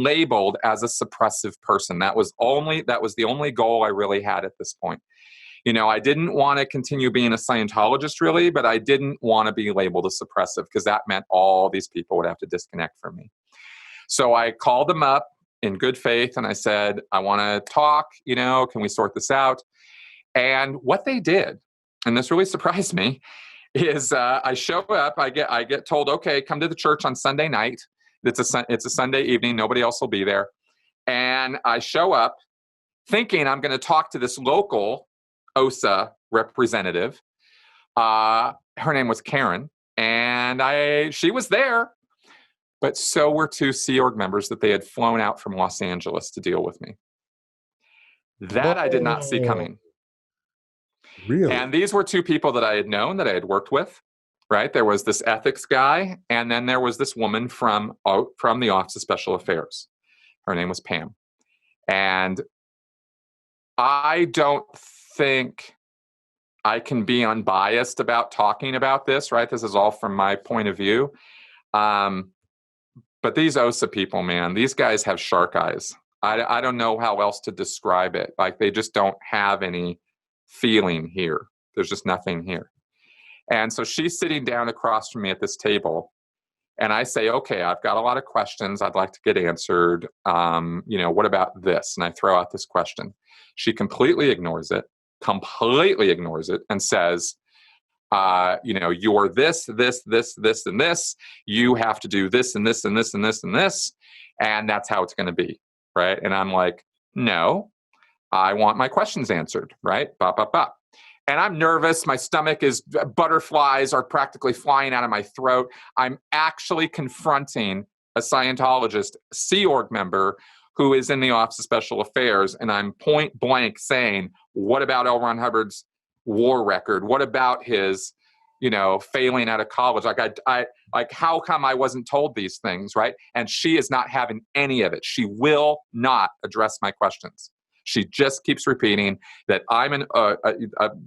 [SPEAKER 2] labeled as a suppressive person. That was the only goal I really had at this point. I didn't want to continue being a Scientologist really, but I didn't want to be labeled a suppressive because that meant all these people would have to disconnect from me. So I called them up in good faith and I said, I want to talk, can we sort this out? And what they did, and this really surprised me, is I show up, I get told, okay, come to the church on Sunday night. It's a Sunday evening. Nobody else will be there. And I show up thinking I'm going to talk to this local OSA representative. Her name was Karen, and she was there, but so were two Sea Org members that they had flown out from Los Angeles to deal with me. That I did not see coming.
[SPEAKER 1] Really?
[SPEAKER 2] And these were two people that I had known, that I had worked with. right? There was this ethics guy, and then there was this woman from the Office of Special Affairs. Her name was Pam. And I don't think I can be unbiased about talking about this, right? This is all from my point of view. But these OSA people, man, these guys have shark eyes. I don't know how else to describe it. Like, they just don't have any feeling here. There's just nothing here. And so she's sitting down across from me at this table. And I say, okay, I've got a lot of questions I'd like to get answered. What about this? And I throw out this question. She completely ignores it, and says, you're this, and this. You have to do this, and this, and this, and this, and this. And that's how it's going to be, right? And I'm like, no, I want my questions answered, right? Bop, bop, bop. And I'm nervous. My stomach is, butterflies are practically flying out of my throat. I'm actually confronting a Scientologist, Sea Org member, who is in the Office of Special Affairs. And I'm point blank saying, what about L. Ron Hubbard's war record? What about his, failing out of college? Like, how come I wasn't told these things, right? And she is not having any of it. She will not address my questions. She just keeps repeating that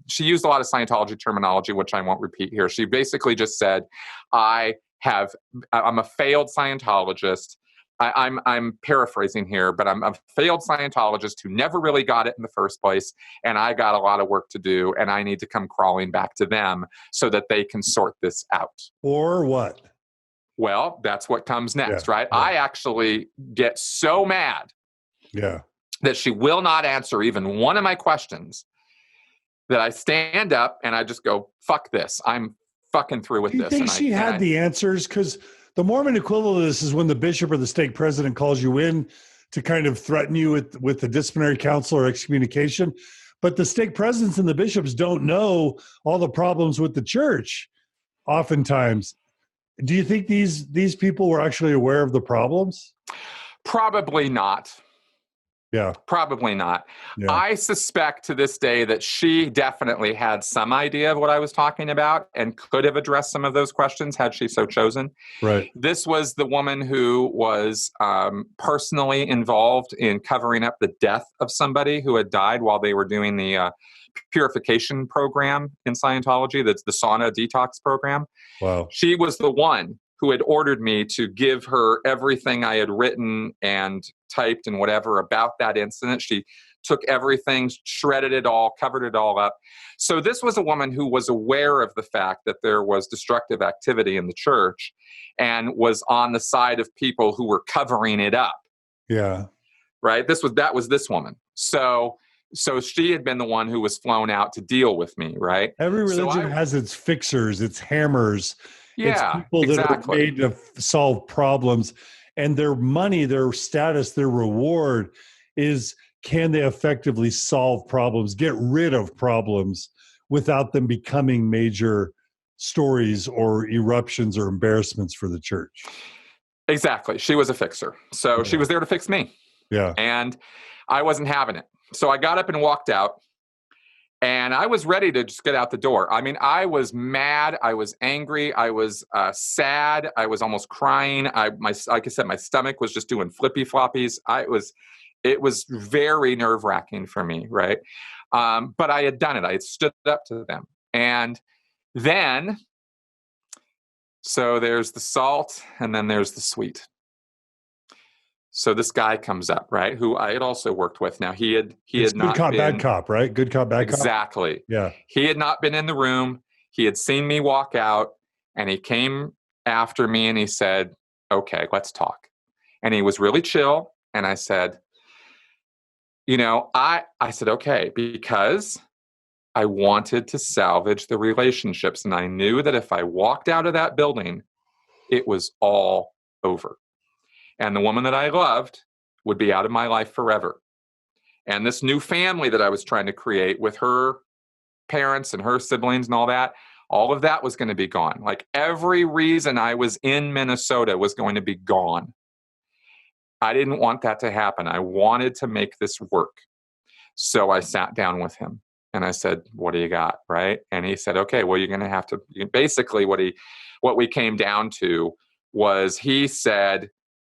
[SPEAKER 2] she used a lot of Scientology terminology, which I won't repeat here. She basically just said, I'm a failed Scientologist. I'm paraphrasing here, but I'm a failed Scientologist who never really got it in the first place. And I got a lot of work to do, and I need to come crawling back to them so that they can sort this out.
[SPEAKER 1] Or what?
[SPEAKER 2] Well, that's what comes next, right?
[SPEAKER 1] Yeah.
[SPEAKER 2] I actually get so mad.
[SPEAKER 1] Yeah.
[SPEAKER 2] That she will not answer even one of my questions, that I stand up and I just go, fuck this. I'm fucking through with this.
[SPEAKER 1] Do you think she had the answers? Because the Mormon equivalent of this is when the bishop or the stake president calls you in to kind of threaten you with the disciplinary council or excommunication. But the stake presidents and the bishops don't know all the problems with the church oftentimes. Do you think these people were actually aware of the problems?
[SPEAKER 2] Probably not.
[SPEAKER 1] Yeah.
[SPEAKER 2] Probably not.
[SPEAKER 1] Yeah.
[SPEAKER 2] I suspect to this day that she definitely had some idea of what I was talking about and could have addressed some of those questions had she so chosen.
[SPEAKER 1] Right.
[SPEAKER 2] This was the woman who was personally involved in covering up the death of somebody who had died while they were doing the purification program in Scientology. That's the sauna detox program.
[SPEAKER 1] Wow.
[SPEAKER 2] She was the one who had ordered me to give her everything I had written and typed and whatever about that incident. She took everything, shredded it all, covered it all up. So this was a woman who was aware of the fact that there was destructive activity in the church and was on the side of people who were covering it up.
[SPEAKER 1] Yeah.
[SPEAKER 2] Right? That was this woman. So she had been the one who was flown out to deal with me, right?
[SPEAKER 1] Every religion has its fixers, its hammers.
[SPEAKER 2] Yeah,
[SPEAKER 1] it's people that are made to solve problems, and their money, their status, their reward is, can they effectively solve problems, get rid of problems without them becoming major stories or eruptions or embarrassments for the church?
[SPEAKER 2] Exactly. She was a fixer. So she was there to fix me.
[SPEAKER 1] Yeah.
[SPEAKER 2] And I wasn't having it. So I got up and walked out. And I was ready to just get out the door. I mean, I was mad. I was angry. I was sad. I was almost crying. Like I said, my stomach was just doing flippy floppies. It was very nerve wracking for me, right? But I had done it. I had stood up to them. And then, so there's the salt and then there's the sweet. So this guy comes up, right, who I had also worked with. Now he had not
[SPEAKER 1] good cop,
[SPEAKER 2] been,
[SPEAKER 1] bad cop, right? Good cop, bad cop.
[SPEAKER 2] Exactly.
[SPEAKER 1] Yeah.
[SPEAKER 2] He had not been in the room. He had seen me walk out, and he came after me and he said, "Okay, let's talk." And he was really chill. And I said, I said, okay, because I wanted to salvage the relationships, and I knew that if I walked out of that building, it was all over. And the woman that I loved would be out of my life forever. And this new family that I was trying to create with her parents and her siblings and all of that was going to be gone. Like, every reason I was in Minnesota was going to be gone. I didn't want that to happen. I wanted to make this work. So I sat down with him And I said, what do you got? Right. And he said, okay, well, you're going to have to, basically what we came down to was, he said,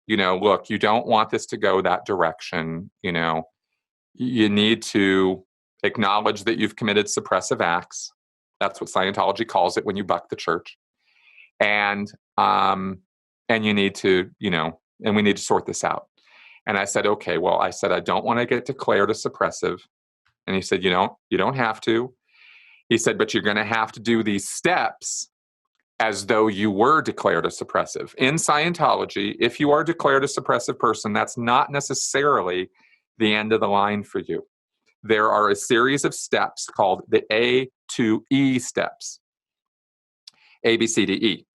[SPEAKER 2] look, you don't want this to go that direction. You need to acknowledge that you've committed suppressive acts. That's what Scientology calls it when you buck the church. And you need to, and we need to sort this out. And I said, okay, well, I don't want to get declared a suppressive. And he said, you don't have to. He said, but you're going to have to do these steps as though you were declared a suppressive. In Scientology, if you are declared a suppressive person, that's not necessarily the end of the line for you. There are a series of steps called the A to E steps. A, B, C, D, E.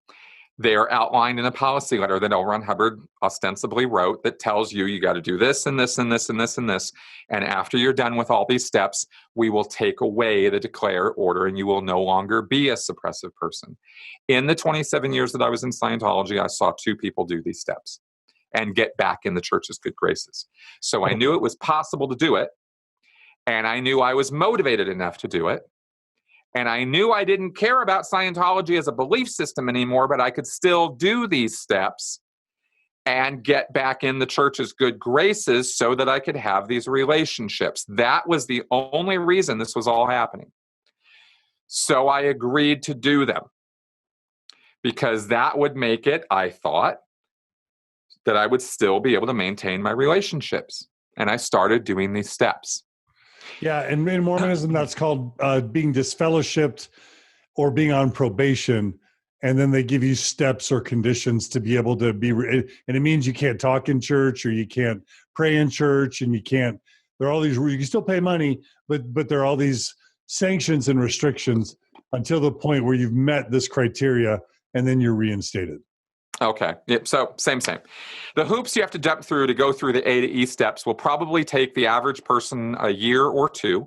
[SPEAKER 2] They are outlined in a policy letter that L. Ron Hubbard ostensibly wrote that tells you got to do this and this and this and this and this. And after you're done with all these steps, we will take away the declare order and you will no longer be a suppressive person. In the 27 years that I was in Scientology, I saw 2 people do these steps and get back in the church's good graces. So I knew it was possible to do it. And I knew I was motivated enough to do it. And I knew I didn't care about Scientology as a belief system anymore, but I could still do these steps and get back in the church's good graces so that I could have these relationships. That was the only reason this was all happening. So I agreed to do them because that would make it, I thought, that I would still be able to maintain my relationships. And I started doing these steps.
[SPEAKER 1] Yeah, and in Mormonism, that's called being disfellowshipped or being on probation. And then they give you steps or conditions to be able to be, and it means you can't talk in church or you can't pray in church and you can't, there are all these, you can still pay money, but there are all these sanctions and restrictions until the point where you've met this criteria and then you're reinstated.
[SPEAKER 2] Okay. Yep. So same. The hoops you have to jump through to go through the A to E steps will probably take the average person a year or 2.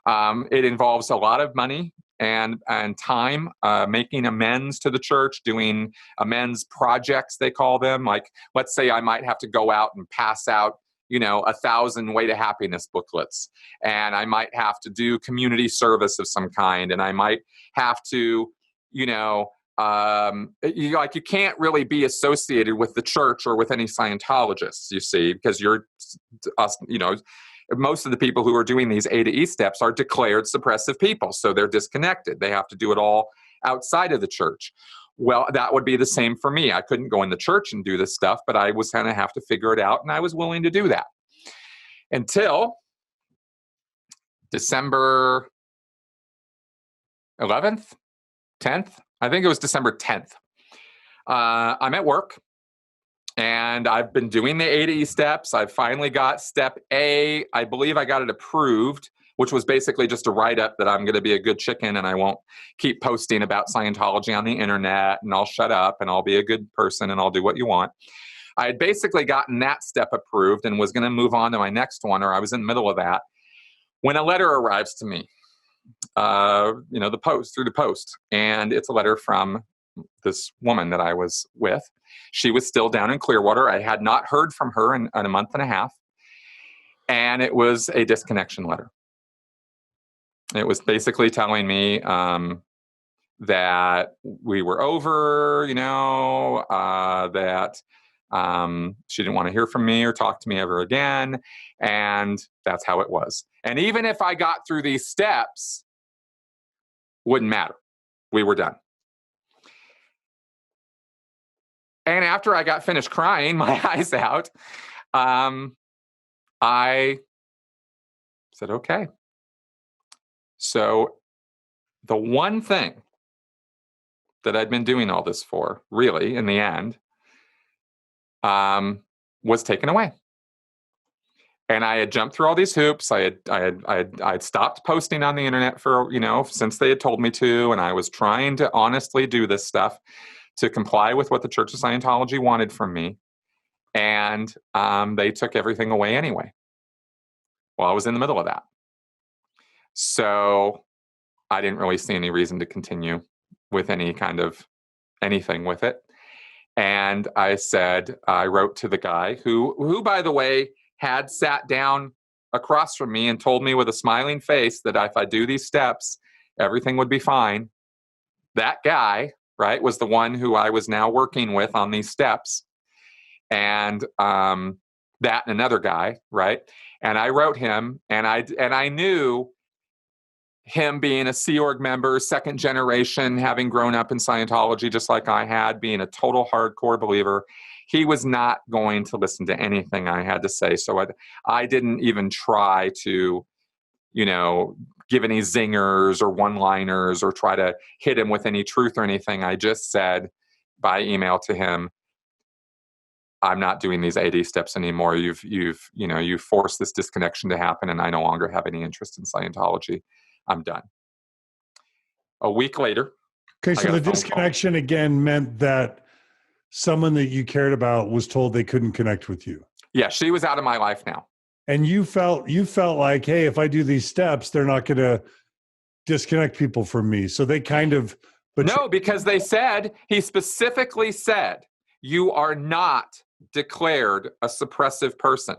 [SPEAKER 2] It involves a lot of money and time, making amends to the church, doing amends projects, they call them. Like, let's say I might have to go out and pass out 1,000 Way to Happiness booklets. And I might have to do community service of some kind. And I might have to, you can't really be associated with the church or with any Scientologists, you see, because most of the people who are doing these A to E steps are declared suppressive people. So they're disconnected. They have to do it all outside of the church. Well, that would be the same for me. I couldn't go in the church and do this stuff, but I was going to have to figure it out. And I was willing to do that until December 11th, 10th. I think it was December 10th. I'm at work and I've been doing the A to E steps. I finally got step A. I believe I got it approved, which was basically just a write-up that I'm going to be a good chicken and I won't keep posting about Scientology on the internet and I'll shut up and I'll be a good person and I'll do what you want. I had basically gotten that step approved and was going to move on to my next one, or I was in the middle of that, when a letter arrives to me. Through the post. And it's a letter from this woman that I was with. She was still down in Clearwater. I had not heard from her in a month and a half. And it was a disconnection letter. It was basically telling me that we were over, that she didn't want to hear from me or talk to me ever again. And that's how it was. And even if I got through these steps, wouldn't matter. We were done. And after I got finished crying my eyes out, I said, okay. So the one thing that I'd been doing all this for, really, in the end, was taken away. And I had jumped through all these hoops. I had stopped posting on the internet for, since they had told me to. And I was trying to honestly do this stuff to comply with what the Church of Scientology wanted from me. And they took everything away anyway. Well, I was in the middle of that. So I didn't really see any reason to continue with any kind of anything with it. And I wrote to the guy who, by the way, had sat down across from me and told me with a smiling face that if I do these steps, everything would be fine. That guy, right, was the one who I was now working with on these steps. And that and another guy, right? And I wrote him, and I knew him being a Sea Org member, second generation, having grown up in Scientology just like I had, being a total hardcore believer, he was not going to listen to anything I had to say. So I didn't even try to, give any zingers or one-liners or try to hit him with any truth or anything. I just said by email to him, I'm not doing these AD steps anymore. You've forced this disconnection to happen, and I no longer have any interest in Scientology. I'm done. A week later.
[SPEAKER 1] Okay, so the disconnection again meant that someone that you cared about was told they couldn't connect with you.
[SPEAKER 2] Yeah, she was out of my life now.
[SPEAKER 1] And you felt like, hey, if I do these steps, they're not going to disconnect people from me. So they kind of...
[SPEAKER 2] No, because he specifically said, you are not declared a suppressive person.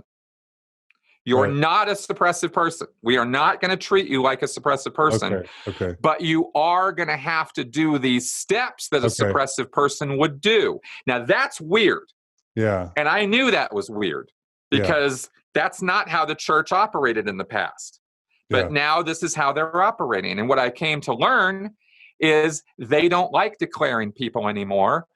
[SPEAKER 2] You're not a suppressive person. We are not going to treat you like a suppressive person.
[SPEAKER 1] Okay.
[SPEAKER 2] But you are going to have to do these steps that a suppressive person would do. Now, that's weird.
[SPEAKER 1] Yeah.
[SPEAKER 2] And I knew that was weird because that's not how the church operated in the past. But now this is how they're operating. And what I came to learn is they don't like declaring people anymore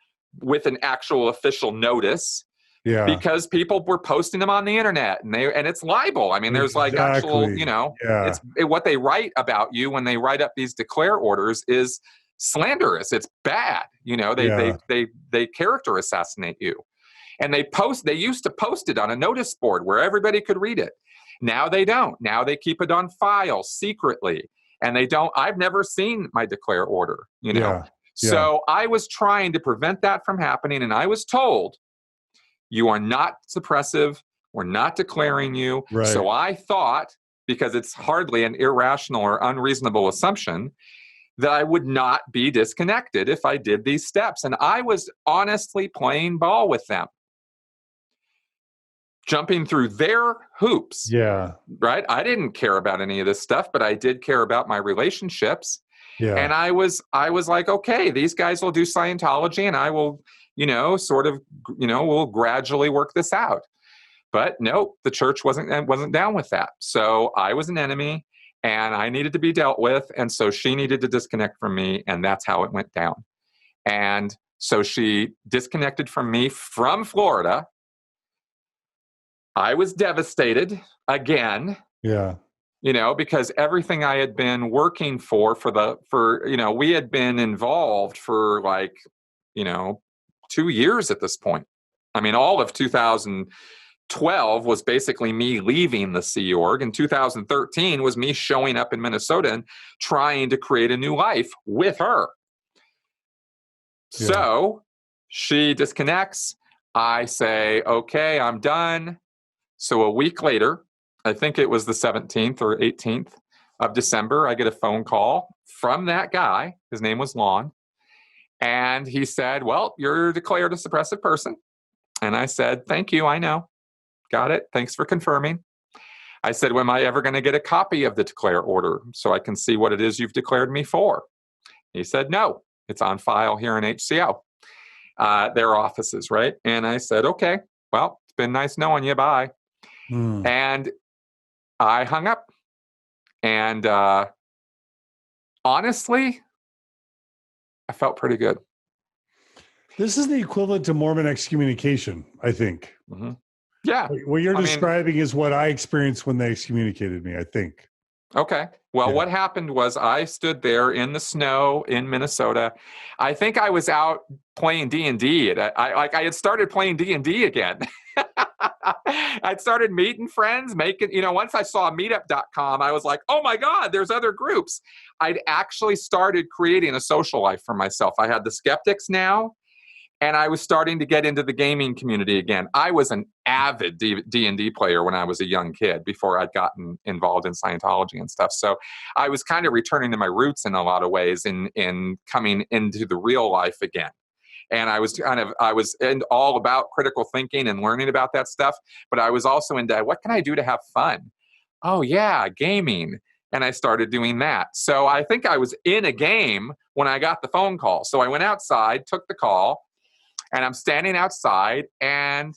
[SPEAKER 2] with an actual official notice. Yeah. Because people were posting them on the internet and it's libel. I mean, there's like actual, it's what they write about you when they write up these declare orders is slanderous. It's bad. They character assassinate you. And they used to post it on a notice board where everybody could read it. Now they don't. Now they keep it on file secretly. And I've never seen my declare order, So I was trying to prevent that from happening. And I was told, you are not suppressive. We're not declaring you. Right. So I thought, because it's hardly an irrational or unreasonable assumption, that I would not be disconnected if I did these steps. And I was honestly playing ball with them, jumping through their hoops.
[SPEAKER 1] Yeah.
[SPEAKER 2] Right? I didn't care about any of this stuff, but I did care about my relationships. Yeah. And I was like, okay, these guys will do Scientology and I will, we'll gradually work this out. But no, the church wasn't down with that. So I was an enemy and I needed to be dealt with. And so she needed to disconnect from me. And that's how it went down. And so she disconnected from me from Florida. I was devastated again.
[SPEAKER 1] Yeah.
[SPEAKER 2] Because everything I had been working we had been involved for 2 years at this point. I mean, all of 2012 was basically me leaving the Sea Org, and 2013 was me showing up in Minnesota and trying to create a new life with her. Yeah. So she disconnects. I say, okay, I'm done. So a week later, I think it was the 17th or 18th of December, I get a phone call from that guy. His name was Lon. And he said, well, you're declared a suppressive person. And I said, thank you. I know. Got it. Thanks for confirming. I said, when am I ever going to get a copy of the declare order so I can see what it is you've declared me for? He said, no, it's on file here in HCO, their offices, right? And I said, okay, well, it's been nice knowing you. Bye. And I hung up. And honestly, I felt pretty good.
[SPEAKER 1] This is the equivalent to Mormon excommunication, I think.
[SPEAKER 2] Mm-hmm. Yeah.
[SPEAKER 1] What you're describing is what I experienced when they excommunicated me, I think.
[SPEAKER 2] Okay. Well, what happened was I stood there in the snow in Minnesota. I think I was out playing D&D. I had started playing D&D again. I'd started meeting friends, once I saw meetup.com, I was like, oh my God, there's other groups. I'd actually started creating a social life for myself. I had the skeptics now, and I was starting to get into the gaming community again. I was an avid D&D player when I was a young kid before I'd gotten involved in Scientology and stuff. So I was kind of returning to my roots in a lot of ways in coming into the real life again. And I was all about critical thinking and learning about that stuff. But I was also into what can I do to have fun? oh yeah, gaming. And I started doing that. So I think I was in a game when I got the phone call. So I went outside, took the call, and I'm standing outside, and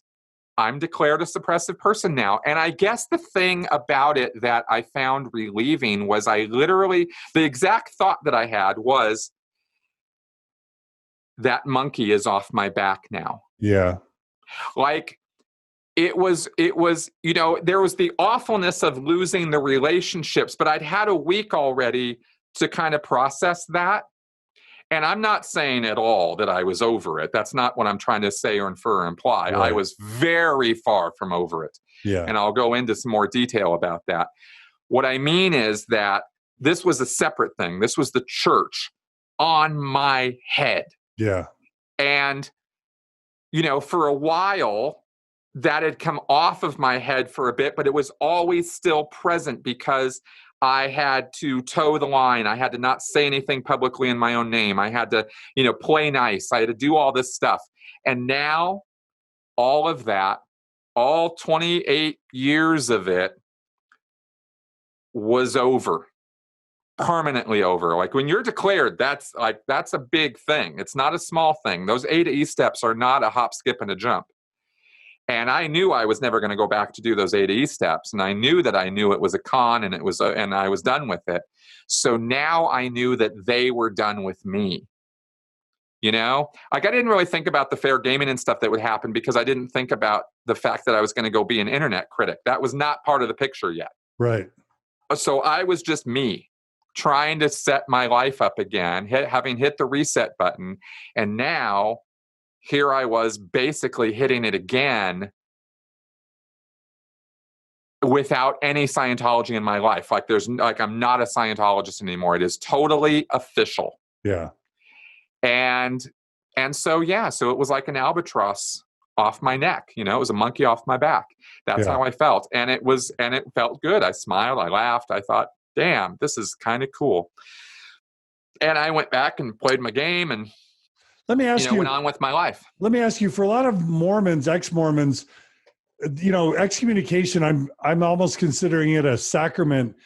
[SPEAKER 2] I'm declared a suppressive person now. And I guess the thing about it that I found relieving was the exact thought that I had was, that monkey is off my back now.
[SPEAKER 1] Yeah.
[SPEAKER 2] Like, it was, there was the awfulness of losing the relationships, but I'd had a week already to kind of process that. And I'm not saying at all that I was over it. That's not what I'm trying to say or infer or imply.
[SPEAKER 1] Right.
[SPEAKER 2] I was very far from over it.
[SPEAKER 1] Yeah.
[SPEAKER 2] And I'll go into some more detail about that. What I mean is that this was a separate thing. This was the church on my head.
[SPEAKER 1] Yeah.
[SPEAKER 2] And, for a while, that had come off of my head for a bit, but it was always still present because I had to toe the line. I had to not say anything publicly in my own name. I had to, play nice. I had to do all this stuff. And now all of that, all 28 years of it was over, permanently over. Like, when you're declared, that's a big thing. It's not a small thing. Those A to E steps are not a hop, skip, and a jump. And I knew I was never going to go back to do those A to E steps. And I knew it was a con, and and I was done with it. So now I knew that they were done with me. I didn't really think about the fair gaming and stuff that would happen, because I didn't think about the fact that I was going to go be an internet critic. That was not part of the picture yet.
[SPEAKER 1] Right.
[SPEAKER 2] So I was just me trying to set my life up again, having hit the reset button. And now here I was basically hitting it again without any Scientology in my life. I'm not a Scientologist anymore. It is totally official.
[SPEAKER 1] Yeah.
[SPEAKER 2] And so it was like an albatross off my neck. It was a monkey off my back. That's how I felt. And it felt good. I smiled, I laughed. I thought, damn, this is kind of cool. And I went back and played my game, and
[SPEAKER 1] let me ask you,
[SPEAKER 2] went on with my life.
[SPEAKER 1] Let me ask you, for a lot of Mormons, ex-Mormons, excommunication, I'm almost considering it a sacrament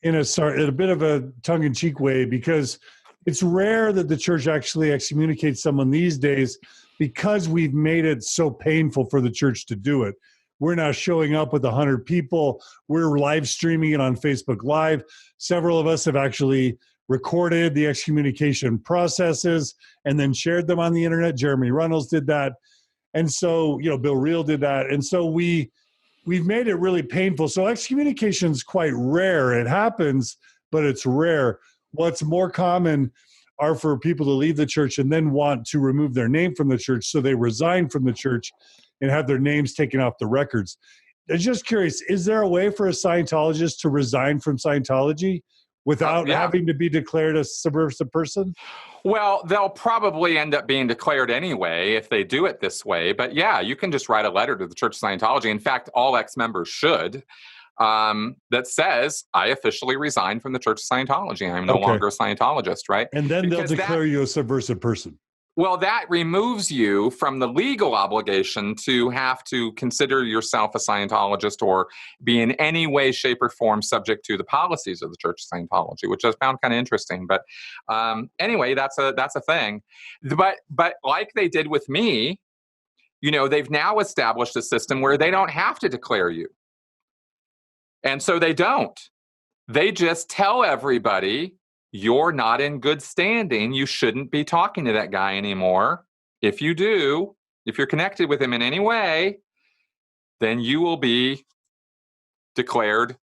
[SPEAKER 1] in a bit of a tongue-in-cheek way, because it's rare that the church actually excommunicates someone these days, because we've made it so painful for the church to do it. We're now showing up with 100 people. We're live streaming it on Facebook Live. Several of us have actually recorded the excommunication processes and then shared them on the internet. Jeremy Reynolds did that. And so, Bill Reel did that. And so we've made it really painful. So excommunication is quite rare. It happens, but it's rare. What's more common are for people to leave the church and then want to remove their name from the church. So they resign from the church and have their names taken off the records. I'm just curious, is there a way for a Scientologist to resign from Scientology without having to be declared a subversive person?
[SPEAKER 2] Well, they'll probably end up being declared anyway if they do it this way. But yeah, you can just write a letter to the Church of Scientology. In fact, all ex-members should, that says, I officially resign from the Church of Scientology. I'm no longer a Scientologist, right?
[SPEAKER 1] And then they'll declare you a subversive person.
[SPEAKER 2] Well, that removes you from the legal obligation to have to consider yourself a Scientologist or be in any way, shape, or form subject to the policies of the Church of Scientology, which I found kind of interesting. But anyway, that's a thing. But like they did with me, they've now established a system where they don't have to declare you. And so they don't. They just tell everybody, you're not in good standing. You shouldn't be talking to that guy anymore. If you do, if you're connected with him in any way, then you will be declared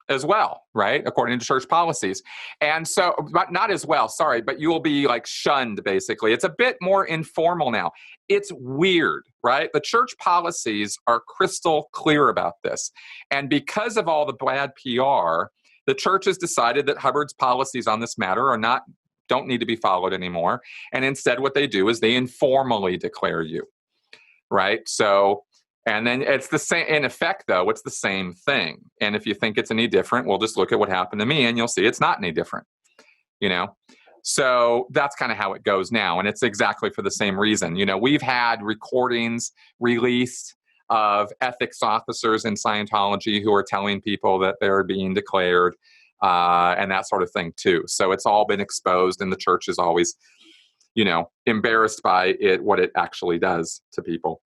[SPEAKER 2] as well, right? According to church policies. And so, but not as well, sorry, but you will be like shunned, basically. It's a bit more informal now. It's weird, right? The church policies are crystal clear about this. And because of all the bad PR, the church has decided that Hubbard's policies on this matter don't need to be followed anymore. And instead what they do is they informally declare you, right? So, and then it's the same, in effect though, it's the same thing. And if you think it's any different, we'll just look at what happened to me and you'll see it's not any different, So that's kind of how it goes now. And it's exactly for the same reason. We've had recordings released of ethics officers in Scientology who are telling people that they're being declared, and that sort of thing too. So it's all been exposed, and the church is always, embarrassed by it, what it actually does to people.